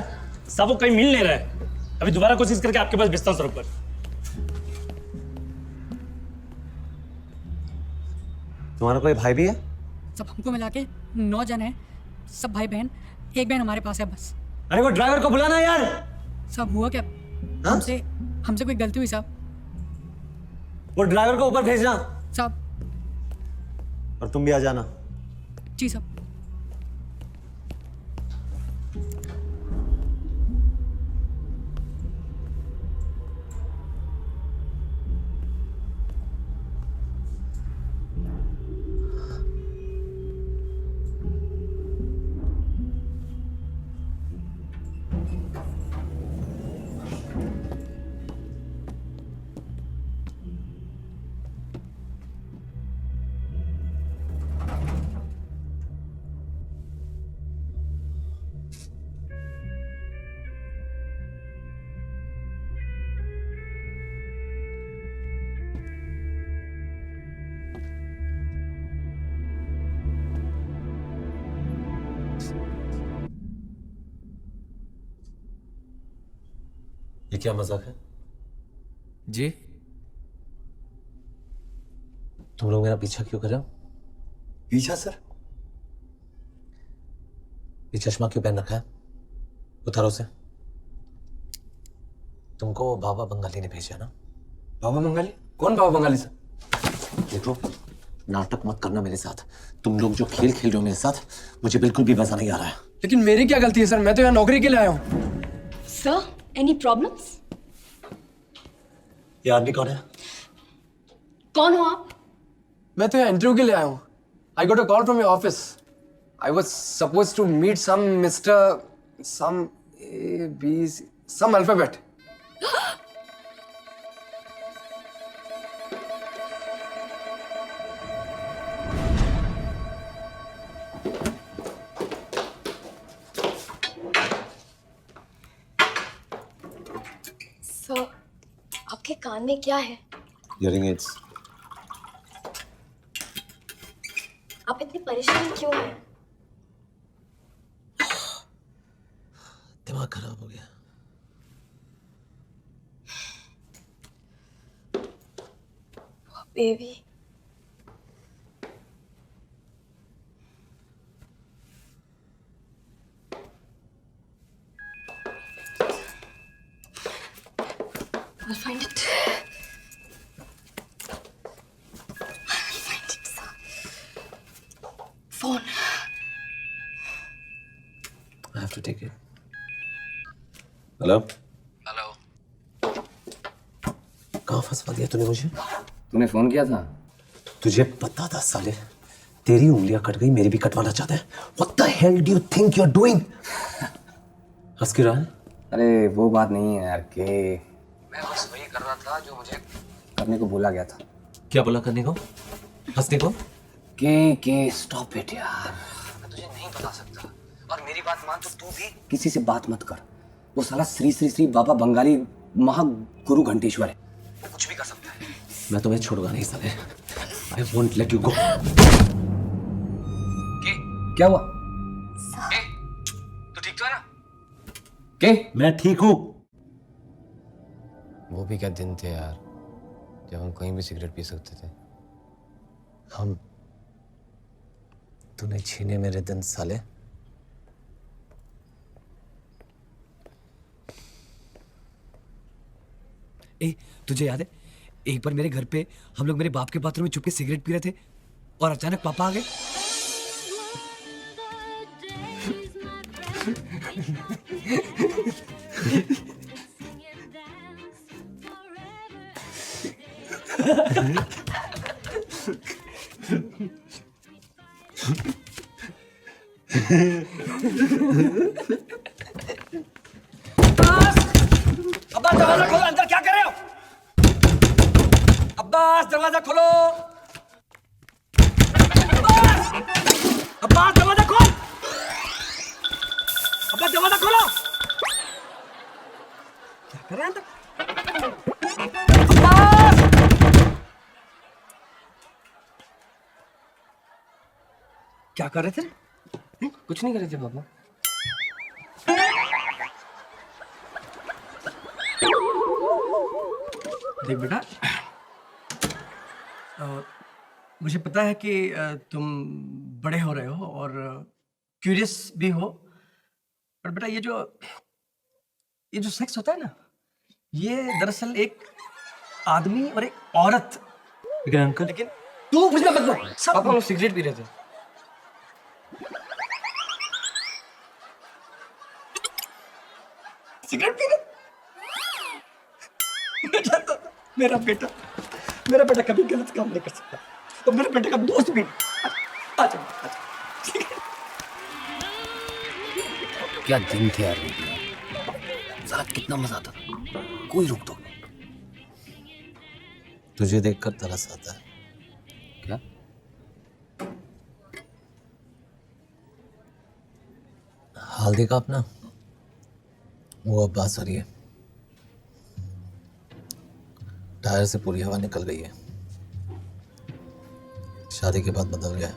साहब वो कहीं मिल नहीं रहा है। अभी दोबारा कोशिश करके आपके पास भेजता हूं सर ऊपर। तुम्हारा कोई भाई भी है? सब हमको मिला के 9 जन है, सब भाई बहन। एक बहन हमारे पास है बस। अरे वो ड्राइवर को बुलाना यार। सब हुआ क्या? हमसे कोई गलती हुई साहब। वो ड्राइवर को ऊपर भेजना। साहब। और तुम भी आ जाना। जी साहब। ये क्या मजाक है? जी तुम लोग मेरा पीछा क्यों कर रहे हो? पीछा सर? ये चश्मा क्यों पहन रखा है? उतारो उसे। तुमको वो बाबा बंगाली ने भेजा ना? बाबा बंगाली? कौन बाबा बंगाली सर? देखो, नाटक मत करना मेरे साथ। तुम लोग जो खेल खेल रहे हो मेरे साथ, मुझे बिल्कुल भी मजा नहीं आ रहा है। लेकिन मेरी क्या गलती है सर? मैं तो यहाँ नौकरी के लिए आया हूँ। Sir, any problems? ये आदमी कौन है? कौन हो आप? मैं तो यहाँ इंटरव्यू के लिए आया हूँ। I got a call from your office. I was supposed to meet some Mr. some A, B, C, some alphabet. Sir, आपके कान में क्या है? Hearing aids. आप इतनी परेशान क्यों हैं? दिमाग खराब हो गया। Baby, I'll find it. I'll find it, sir. Phone. I have to take it. Hello? Hello. कहाँ फंसवा दिया तूने मुझे? तूने फोन किया था? तुझे पता था साले, तेरी उंगलियां कट गई, मेरी भी कटवाना चाहता है। What the hell do you think you're doing? हंस क्यों रहा है? अरे वो बात नहीं है यार के मैं बस वही कर रहा था जो मुझे करने को बोला गया था। क्या बोला करने को? हंसने को? के स्टॉप इट यार। मैं तुझे नहीं बता सकता और मेरी बात मान तो तू भी किसी से बात मत कर। वो साला श्री श्री श्री बाबा बंगाली महागुरु घंटेश्वर है, कुछ भी कर सकता है। मैं तुम्हें छोड़ूंगा नहीं साले। I won't let you go. क्या हुआ? तू ठीक तो है ना? के? मैं ठीक हूँ। वो भी क्या दिन थे यार, जब हम कहीं भी सिगरेट पी सकते थे। हम तूने छीने मेरे दिन साले। ए, तुझे याद है एक बार मेरे घर पे हम लोग मेरे बाप के बाथरूम में चुपके सिगरेट पी रहे थे और अचानक पापा आ गए? अब दरवाजा खोलो, अंदर क्या कर दरवाजा खोलो। अब्बास दरवाजा खोल। अब्बास दरवाजा खोलो। क्या कर रहे हैं अंदर? अब्बास! क्या कर रहे थे? कुछ नहीं कर रहे थे पापा। देख बेटा, मुझे पता है कि तुम बड़े हो रहे हो और क्यूरियस भी हो, पर बेटा ये जो सेक्स होता है ना, ये दरअसल एक आदमी और एक औरत। लेकिन अंकल, लेकिन तू कुछ ना बदलो। पापा लोग सिगरेट पी रहे थे। सिगरेट पी रहे? मैं जानता था मेरा बेटा कभी गलत काम नहीं कर सकता, तो मेरे बेटे का दोस्त भी। आ जाओ। क्या दिन थे यार, साला कितना मजा आता था, कोई रोक टोक नहीं। तुझे देखकर तरस आता है। क्या? हाल देखा अपना? वो अब्बास आ रही है, टायर से पूरी हवा निकल गई है, शादी के बाद बदल गया है।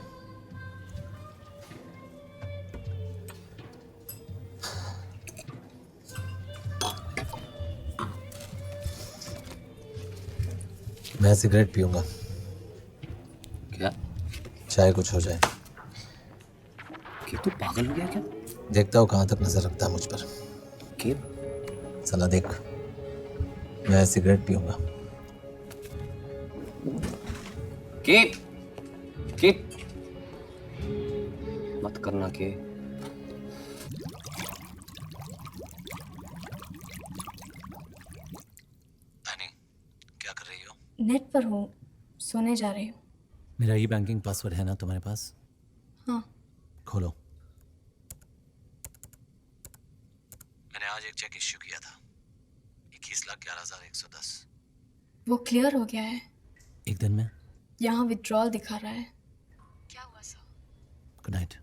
मैं सिगरेट पीऊंगा। क्या? चाहे कुछ हो जाए। कि तू पागल हो गया क्या? देखता हूँ कहाँ तक नजर रखता है मुझ पर। क्या? साला देख, मैं सिगरेट पीऊंगा। कीप मत करना के। क्या कर रही हो? नेट पर हूँ, सोने जा रही हूँ। मेरा ई बैंकिंग पासवर्ड है ना तुम्हारे पास? हाँ। खोलो। मैंने आज एक चेक इश्यू किया था, 21,11,110। वो क्लियर हो गया है। एक दिन में? यहाँ विड्रॉल दिखा रहा है। क्या हुआ सर? Good night.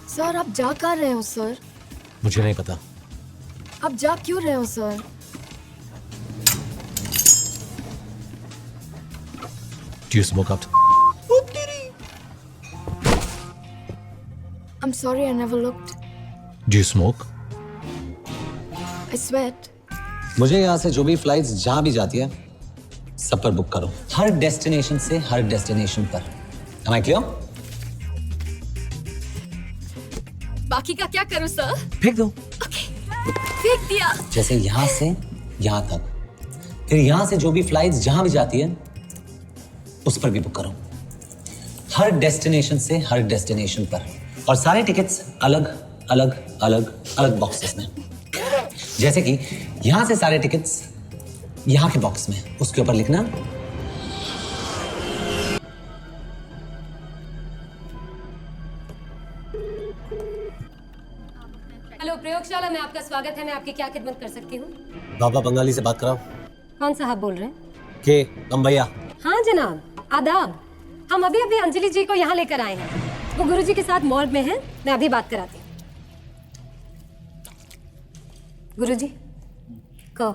सर आप जा कर रहे हो सर? मुझे नहीं पता। आप जा क्यों रहे हो sir? Do you smoke out? I'm sorry, I never looked. Do you smoke? I sweat. मुझे यहाँ से जो भी फ्लाइट्स जहाँ भी जाती है सब पर बुक करो, हर डेस्टिनेशन से हर डेस्टिनेशन पर। Am I clear? बाकी का क्या करूं सर? फेंक दो। फेंक दिया। जैसे यहाँ से यहाँ तक, फिर यहाँ से जो भी फ्लाइट्स जहाँ भी जाती है उस पर भी बुक करो, हर डेस्टिनेशन से हर डेस्टिनेशन पर, और सारे टिकट्स अलग अलग अलग अलग बॉक्सेस में। जैसे कि यहाँ से सारे टिकट्स यहाँ के बॉक्स में, उसके ऊपर लिखना हेलो प्रयोगशाला में आपका स्वागत है। मैं आपकी क्या खिदमत कर सकती हूँ? बाबा बंगाली से बात कराओ। कौन साहब बोल रहे हैं? के हम भैया। हाँ जनाब, आदाब। हम अभी अभी अंजलि जी को यहाँ लेकर आए हैं। वो गुरुजी के साथ मॉल में हैं। मैं अभी बात कराती हूँ। गुरुजी को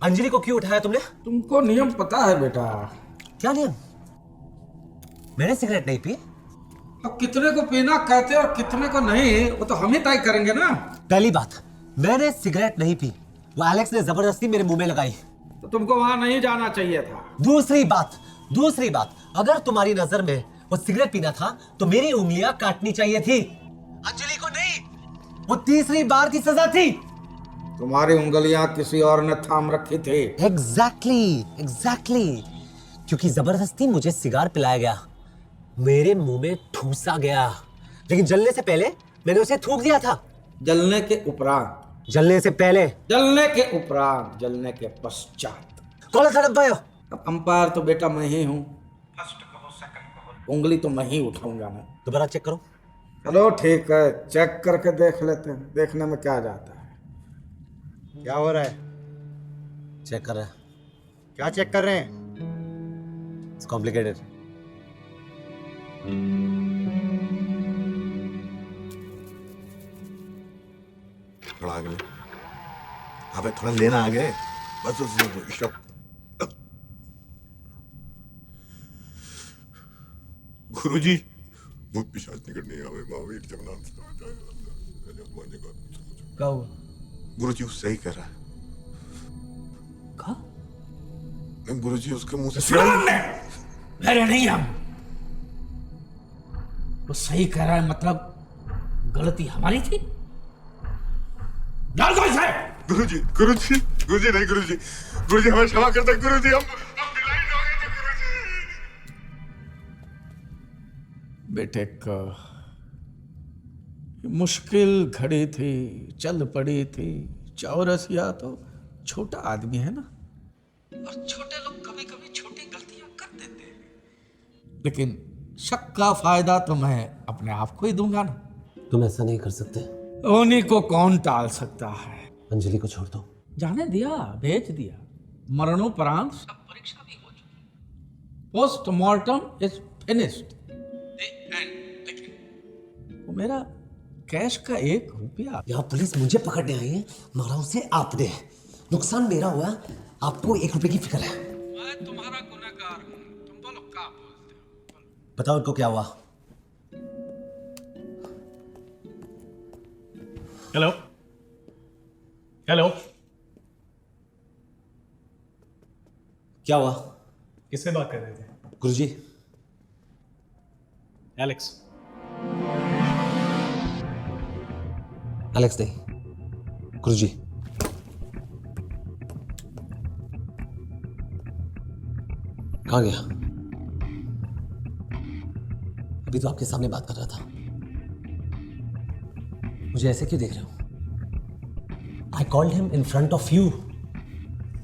अंजलि को क्यों उठाया तुमने? तुमको नियम पता है बेटा। क्या नियम? मैंने सिगरेट नहीं पी। अब कितने को पीना कहते और कितने को नहीं वो तो हम ही तय करेंगे ना। पहली बात, मैंने सिगरेट नहीं पी, वो एलेक्स ने जबरदस्ती मेरे मुंह में लगाई। तो तुमको वहां नहीं जाना चाहिए था। दूसरी बात, अगर तुम्हारी नजर में वो सिगरेट पीना था तो मेरी उंगलियां काटनी चाहिए थी, अंजलि को नहीं। वो तीसरी बार की सजा थी। तुम्हारी उंगलियां किसी और ने थाम रखी थी। एग्जैक्टली, क्योंकि जबरदस्ती मुझे सिगार पिलाया गया, मेरे मुंह में ठूसा गया, लेकिन जलने से पहले मैंने उसे थूक दिया था। जलने के उपरांत, जलने से पहले, जलने के उपरांत, जलने के पश्चात। कौन सा डब्बा है? अब अंपायर तो बेटा मैं ही हूँ। फर्स्ट कहो, सेकंड कहो, उंगली तो मैं ही उठाऊंगा ना। दोबारा चेक करो। चलो ठीक है, चेक करके देख लेते हैं, देखने में क्या जाता है। क्या हो रहा है? चेक कर रहे हैं। क्या चेक कर रहे हैं? It's complicated. थोड़ा आगे ले। अबे थोड़ा लेना आगे। Bus stop. गुरुजी, मुझ पिशाच निकट नहीं आवे महावीर जगन्नाथ। क्या हुआ? गुरुजी वो सही कह रहा है। नहीं गुरुजी, उसके मुंह से मेरे नहीं हम। वो सही कह रहा है मतलब गलती हमारी थी। गुरुजी नहीं गुरुजी हमें क्षमा कर दे गुरुजी, हम डिलाइट हो गए थे गुरुजी। बेटे का मुश्किल घड़ी थी, चल पड़ी थी। चौरसिया तो छोटा आदमी है ना, और छोटे लोग कभी कभी छोटी गलतियां कर देते हैं, लेकिन शक का फायदा तो मैं अपने आप को ही दूंगा ना। तुम ऐसा नहीं कर सकते। उन्हीं को कौन टाल सकता है। अंजलि को छोड़ दो। जाने दिया, भेज दिया। मरणोपरांत सब परीक्षा भी हो चुकी। Postmortem is finished. लेकिन वो मेरा कैश का 1 रुपया। यहाँ पुलिस मुझे पकड़ने आई है, मारा उसे आपने। नुकसान मेरा हुआ, आपको 1 रुपए की फिक्र है। मैं तुम्हारा गुनहगार हूँ, तुम बोलो क्या बोलते हो। बताओ इनको क्या हुआ। हेलो हेलो, क्या हुआ? किससे बात कर रहे थे? गुरुजी। एलेक्स। एलेक्स नहीं, गुरुजी। कहाँ गया? अभी तो आपके सामने बात कर रहा था। मुझे ऐसे क्यों देख रहे हो? I called him in front of you.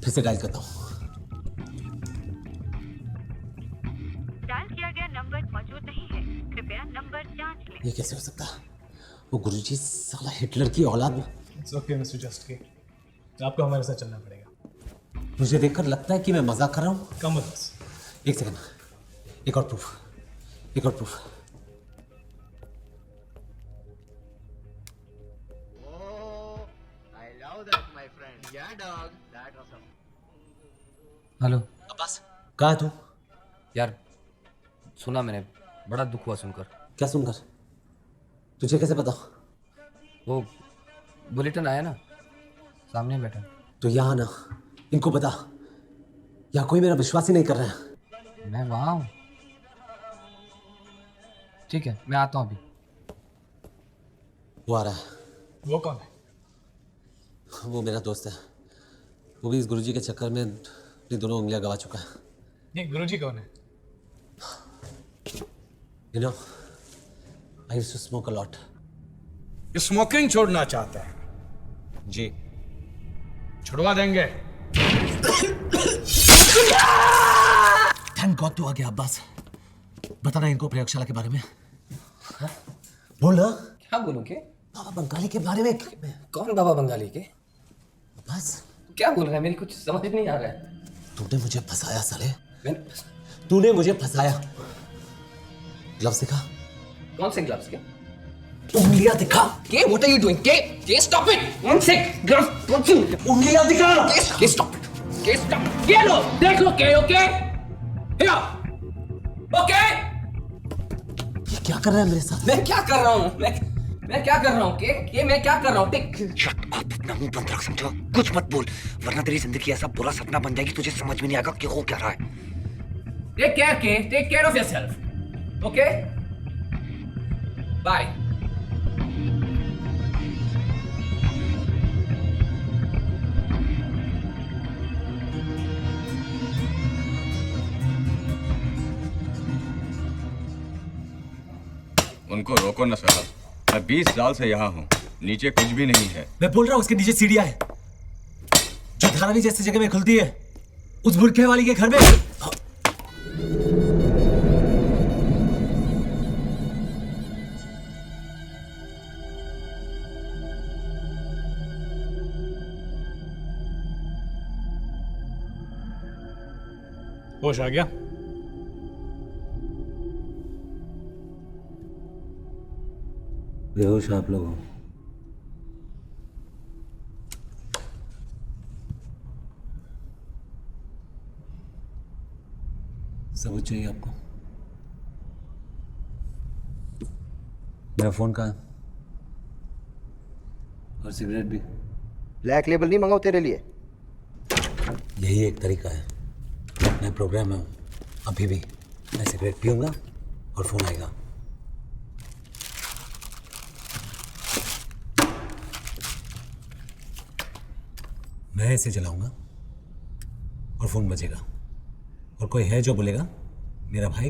फिर से डायल करता हूँ। डायल किया गया नंबर मौजूद नहीं है, कृपया नंबर जांच लें। ये कैसे हो सकता है? वो गुरुजी साला हिटलर की औलाद में। It's okay, Mr. Justke. आपको हमारे साथ चलना पड़ेगा। मुझे देखकर लगता है कि मैं मजाक कर रहा हूँ। कम बस। एक सेकंड, एक और प्रूफ। हेलो अब्बास, कहाँ है तू? यार सुना मैंने, बड़ा दुख हुआ सुनकर। क्या सुनकर? तुझे कैसे पता? वो बुलेटिन आया ना, सामने बैठा। तो यहाँ ना, इनको बता। यहाँ कोई मेरा विश्वास ही नहीं कर रहा है। मैं वहाँ हूँ। ठीक है, मैं आता हूँ अभी। वो आ रहा है। वो कौन है? वो मेरा दोस्त है। वो भी इस गुरुजी के चक्कर में अपनी दोनों उंगलियां गवा चुका है। नहीं, गुरुजी कौन है? You know, I used to smoke a lot. Smoking छोड़ना चाहता है? जी। छुड़वा देंगे। थैंक गॉड तू आ गया अब्बास। बताना इनको प्रयोगशाला के बारे में। हाँ? बोल ना। क्या बोलूं के? बाबा बंगाली के बारे में। कौन बाबा बंगाली के? बस क्या बोल रहा है? मेरी कुछ समझ नहीं आ रहा है। तूने मुझे फंसाया साले। तूने मुझे फंसाया। ग्लव्स दिखा। कौन से ग्लव्स के? उंगलियां दिखा। के व्हाट आर यू डूइंग? के stop it. One sec. Gloves don't you. उंगलियां दिखा। के स्टॉप इट। के स्टॉप। ये लो, देख लो के। Okay here. ओके क्या कर रहा है मेरे साथ? मैं क्या कर रहा हूँ? मैं क्या कर रहा हूँ? के मैं क्या कर रहा हूँ? टिक। शट अप, अपना मुंह बंद रख, समझो? कुछ मत बोल, वरना तेरी जिंदगी ऐसा बुरा सपना बन जाएगी तुझे समझ में नहीं आएगा कि हो क्या रहा है। टेक केयर के, take care of yourself, okay? Bye. उनको रोको ना साहब, मैं 20 साल से यहाँ हूँ, नीचे कुछ भी नहीं है। मैं बोल रहा हूँ उसके नीचे सीढ़ियाँ है जो धारावी जैसी जगह में खुलती है, उस बुरखे वाली के घर में। होश आ गया? बेहोश आप लोग हो। सबूत चाहिए आपको? मेरा फोन कहाँ है? और सिगरेट भी? ब्लैक लेबल नहीं मंगाओ तेरे लिए? यही एक तरीका है। मैं प्रोग्राम में हूँ अभी भी। मैं सिगरेट पीऊंगा और फोन आएगा। मैं इसे जलाऊंगा और फोन बजेगा, और कोई है जो बोलेगा मेरा भाई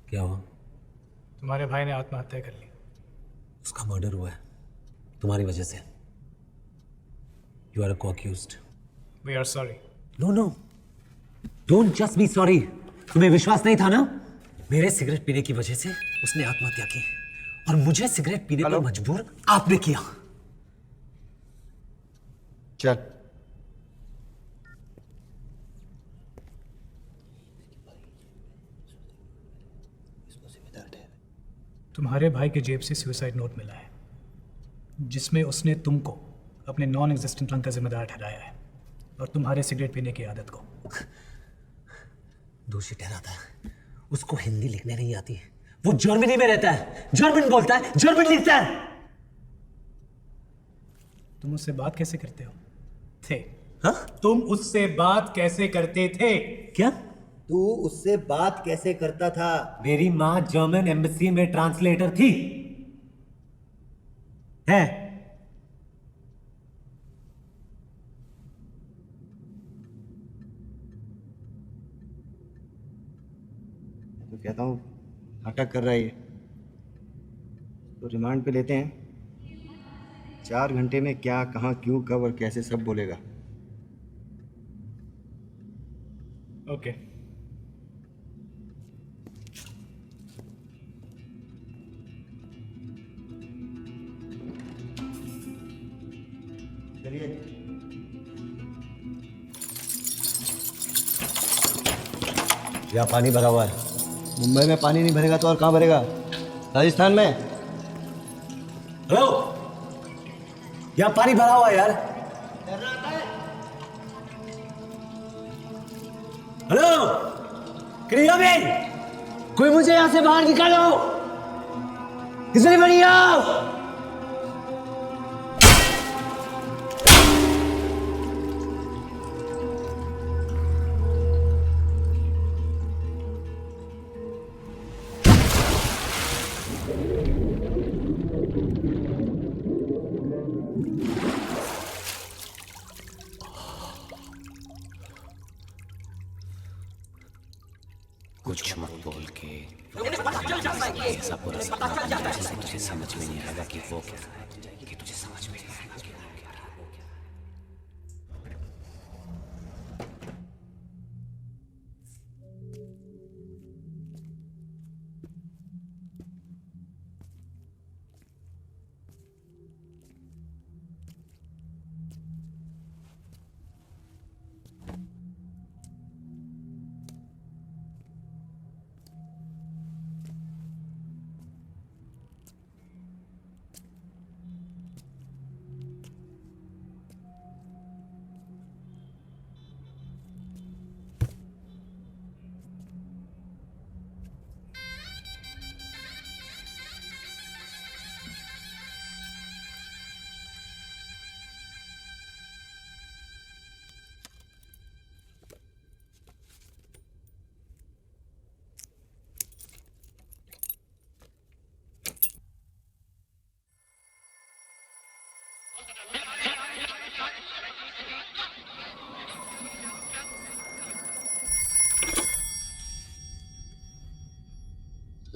क्या हुआ? तुम्हारे भाई ने आत्महत्या कर ली। उसका मर्डर हुआ है तुम्हारी वजह से। You are a co-accused. We are sorry. No no, don't just be sorry. तुम्हें विश्वास नहीं था ना? मेरे सिगरेट पीने की वजह से उसने आत्महत्या की, और मुझे सिगरेट पीने पर मजबूर आपने किया। चल। तुम्हारे भाई के जेब से सुसाइड नोट मिला है, जिसमें उसने तुमको अपने नॉन एग्जिस्टेंट रंग का जिम्मेदार ठहराया है, और तुम्हारे सिगरेट पीने की आदत को दोषी ठहराता है। उसको हिंदी लिखने नहीं आती। वो जर्मनी में रहता है, जर्मन बोलता है, जर्मन लिखता है। तुम उससे बात कैसे करते हो थे? हाँ? तुम उससे बात कैसे करते थे? क्या? तू उससे बात कैसे करता था? मेरी माँ जर्मन एम्बेसी में ट्रांसलेटर थी। है? तो कहता हूँ नाटक कर रहा है ये, तो रिमांड पे लेते हैं। 4 घंटे में क्या, कहाँ, क्यों, कब और कैसे सब बोलेगा। ओके। चलिए। यहाँ पानी भरा हुआ है। मुंबई में पानी नहीं भरेगा तो और कहाँ भरेगा? राजस्थान में। हेलो, यहाँ पानी भरा हुआ है यार। हेलो, क्रिया में कोई मुझे यहाँ से बाहर निकालो। किसने बढ़िया? कुछ मत बोल के ऐसा पूरा तुझे समझ में नहीं आएगा कि वो क्या है, कि तुझे समझ में नहीं आएगा कि वो क्या है।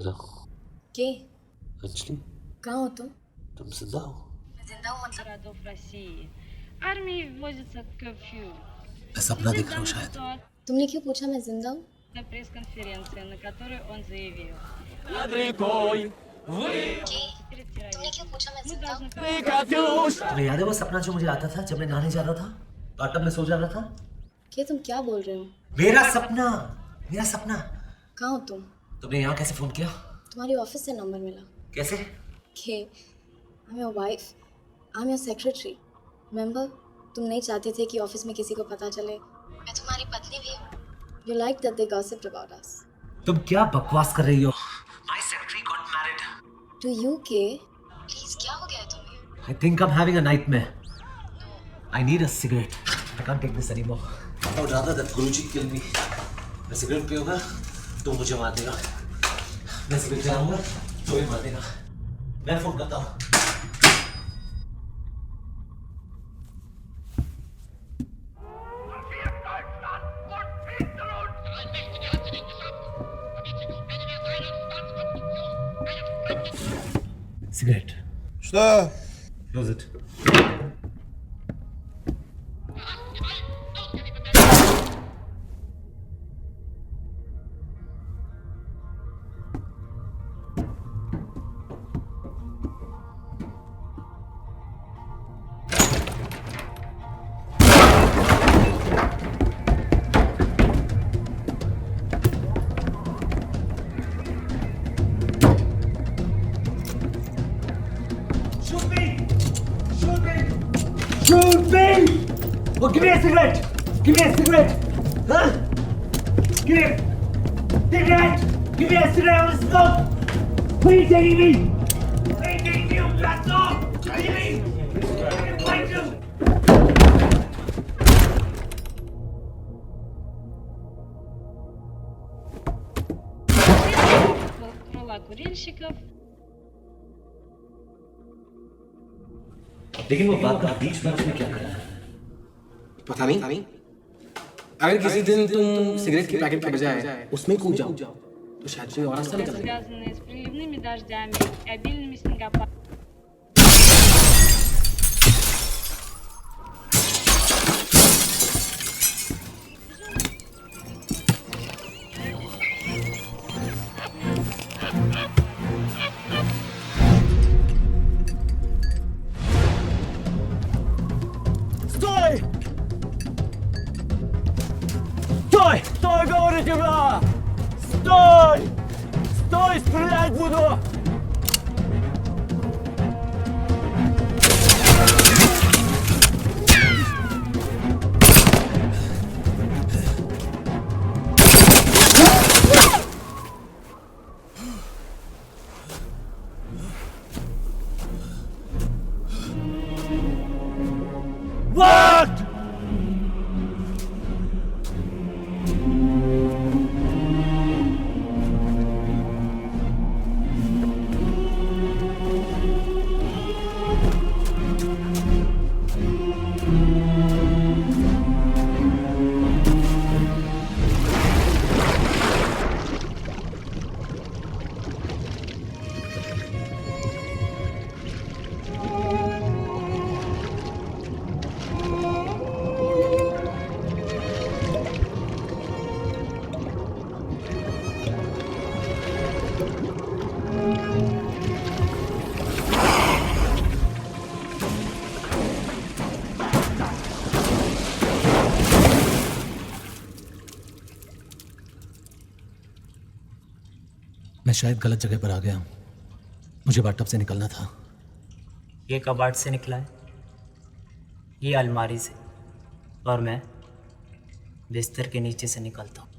हेलो के अंजलि कहाँ हो तुम? तुम जिंदा हो? मैं जिंदा हूँ मतलब? городов России. Армии вводится curfew. मैं सपना देख रहा हूँ शायद। तुमने क्यों पूछा मैं जिंदा हूँ? На пресс-конференции, на которой он заявил. तुमने क्यों पूछा मैं जिंदा हूँ? तुम्हें याद है वो सपना जो मुझे आता था जब मैं नहाने जा रहा था, बाथटब में सो जा रहा था? के तुम क्या बोल रहे हो? मेरा सपना, मेरा सपना। कहाँ हो तुम? तुमने यहाँ कैसे फोन किया? तुम्हारी ऑफिस से नंबर मिला। कैसे? के I am your wife, I am your secretary. Remember, तुम नहीं चाहते थे कि ऑफिस में किसी को पता चले मैं तुम्हारी पत्नी भी हूँ। You like that they gossiped about us. तुम क्या बकवास कर रही हो? My secretary got married. To U K? Please क्या हो गया है तुम्हें? I think I'm having a nightmare. I need a cigarette. I can't take this anymore. I would rather that Guruji kill me. मैं सिगरेट पीऊंगा तो मुझे मार देगा। मैं सिगरेट पिलाऊंगा तो भी मार देगा। मैं फोन करता हूँ। Cigarette. Что? Close it. Shoot me! Oh, give me a cigarette! Give me a cigarette! Huh? Give me a cigarette! Give me a cigarette! I want to smoke! Who are you taking me? Where are you taking me, you bastard? Give me! Why you? Крыла курильщиков. लेकिन वो बात बीच में क्या कर रहा है? पता नहीं। अगर किसी दिन तुम सिगरेट के पैकेट के बजाय उसमें कूद जाओ तो शायद कोई और रास्ता निकल जाए। Связанные с приливными дождями и обильными снегопадами. Стой! Стой! Стой, говорю тебе! Стой! Стой, стрелять буду! What? मैं शायद गलत जगह पर आ गया हूँ। मुझे बाथटब से निकलना था। ये कबाड़ से निकला है, ये अलमारी से, और मैं बिस्तर के नीचे से निकलता हूँ।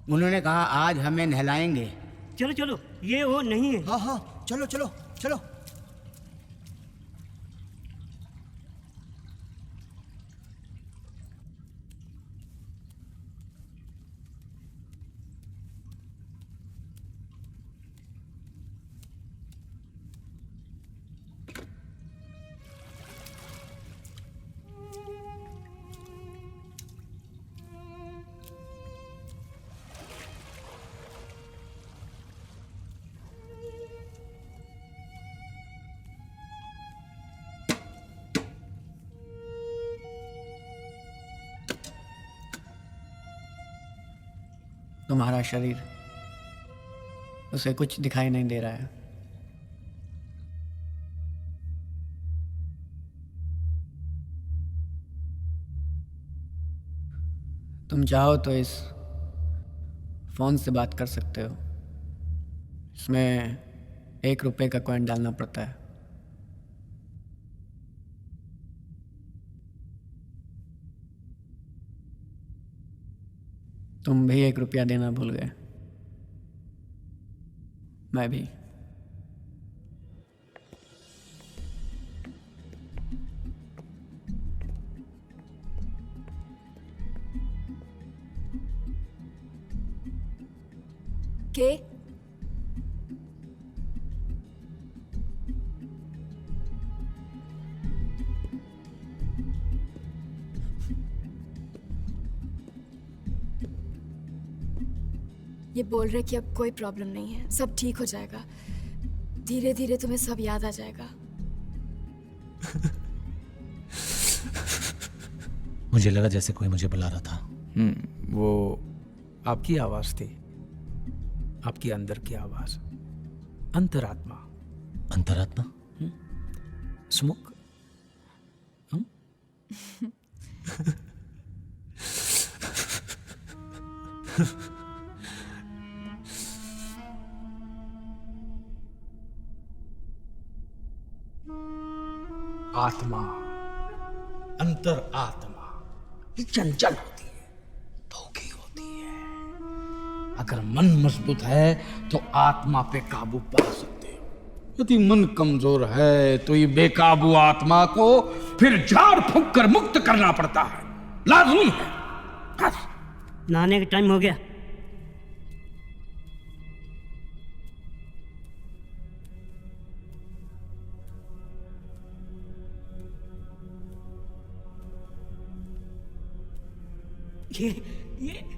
उन्होंने कहा आज हमें नहलाएंगे। चलो चलो, ये वो नहीं है। हाँ हाँ, चलो चलो चलो। तुम्हारा शरीर, उसे कुछ दिखाई नहीं दे रहा है। तुम चाहो तो इस फोन से बात कर सकते हो। इसमें 1 रुपए का कॉइन डालना पड़ता है। तुम भी 1 रुपया देना भूल गए, मैं भी। के ये बोल रहे कि अब कोई प्रॉब्लम नहीं है, सब ठीक हो जाएगा। धीरे धीरे तुम्हें सब याद आ जाएगा। मुझे लगा जैसे कोई मुझे बुला रहा था। वो आपकी आवाज थी, आपकी अंदर की आवाज, अंतरात्मा। अंतरात्मा? स्मोक। आत्मा, अंतर आत्मा ये चंचल होती है, धोखी होती है। अगर मन मजबूत है तो आत्मा पे काबू पा सकते हो। यदि मन कमजोर है तो ये बेकाबू आत्मा को फिर झाड़ फूंक कर मुक्त करना पड़ता है, लाजमी है। नहाने का टाइम हो गया।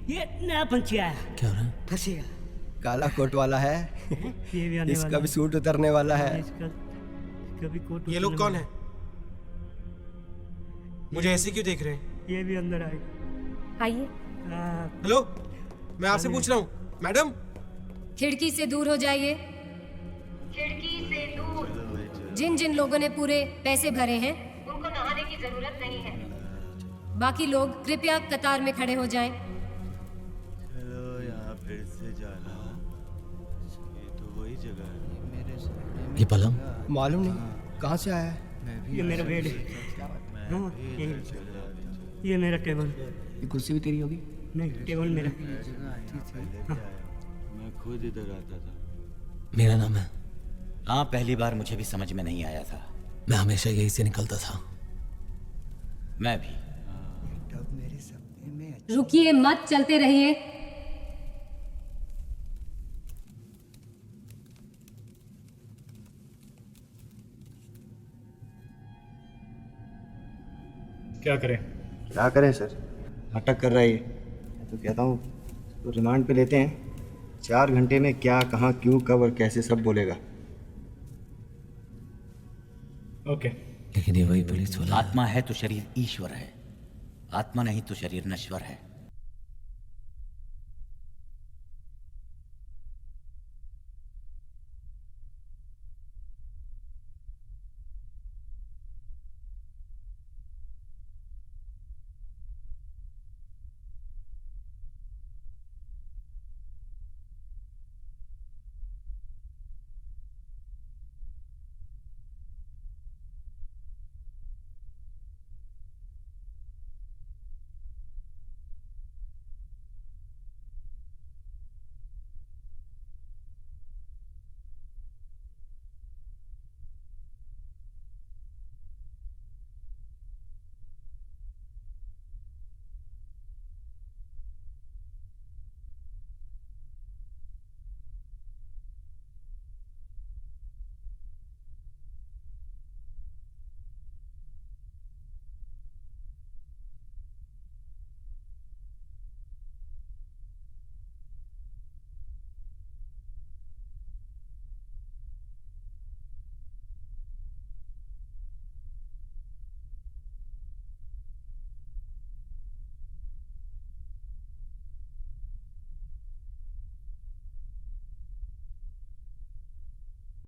ये नया पंछी आया। क्या हो रहा है? फंसेगा। काला कोट वाला है। ये भी आने इसका वाला भी है। सूट उतरने वाला है। इसका भी कोट। ये लोग कौन है? मुझे ऐसे क्यों देख रहे हैं? ये भी अंदर आएगा। आइए। हेलो, मैं आपसे पूछ रहा हूँ मैडम। खिड़की से दूर हो जाइए। खिड़की से दूर। जिन जिन लोगों ने पूरे पैसे भरे हैं उनको नहाने की जरूरत नहीं है। बाकी लोग कृपया कतार में खड़े हो जाएं। यहाँ फिर से जाना, ये तो वही जगह है। ये पलंग? मालूम नहीं कहाँ से आया है। ये मेरा बेड है। हाँ, ये मेरा टेबल। ये कुर्सी भी तेरी होगी? नहीं, टेबल मेरा। मैं खुद इधर आता था। मेरा नाम है। हाँ, पहली बार मुझे भी समझ में नहीं आया था। मैं हमेशा यही से निकलता था। मैं भी। रुकिए मत, चलते रहिए। क्या करें? क्या करें सर, नाटक कर रहा है ये। मैं तो कहता हूँ तो रिमांड पे लेते हैं। 4 घंटे में क्या, कहाँ, क्यों, कब और कैसे सब बोलेगा। ओके। लेकिन ये वही पुलिस वाला। आत्मा है तो शरीर ईश्वर है, आत्मा नहीं तो शरीर नश्वर है।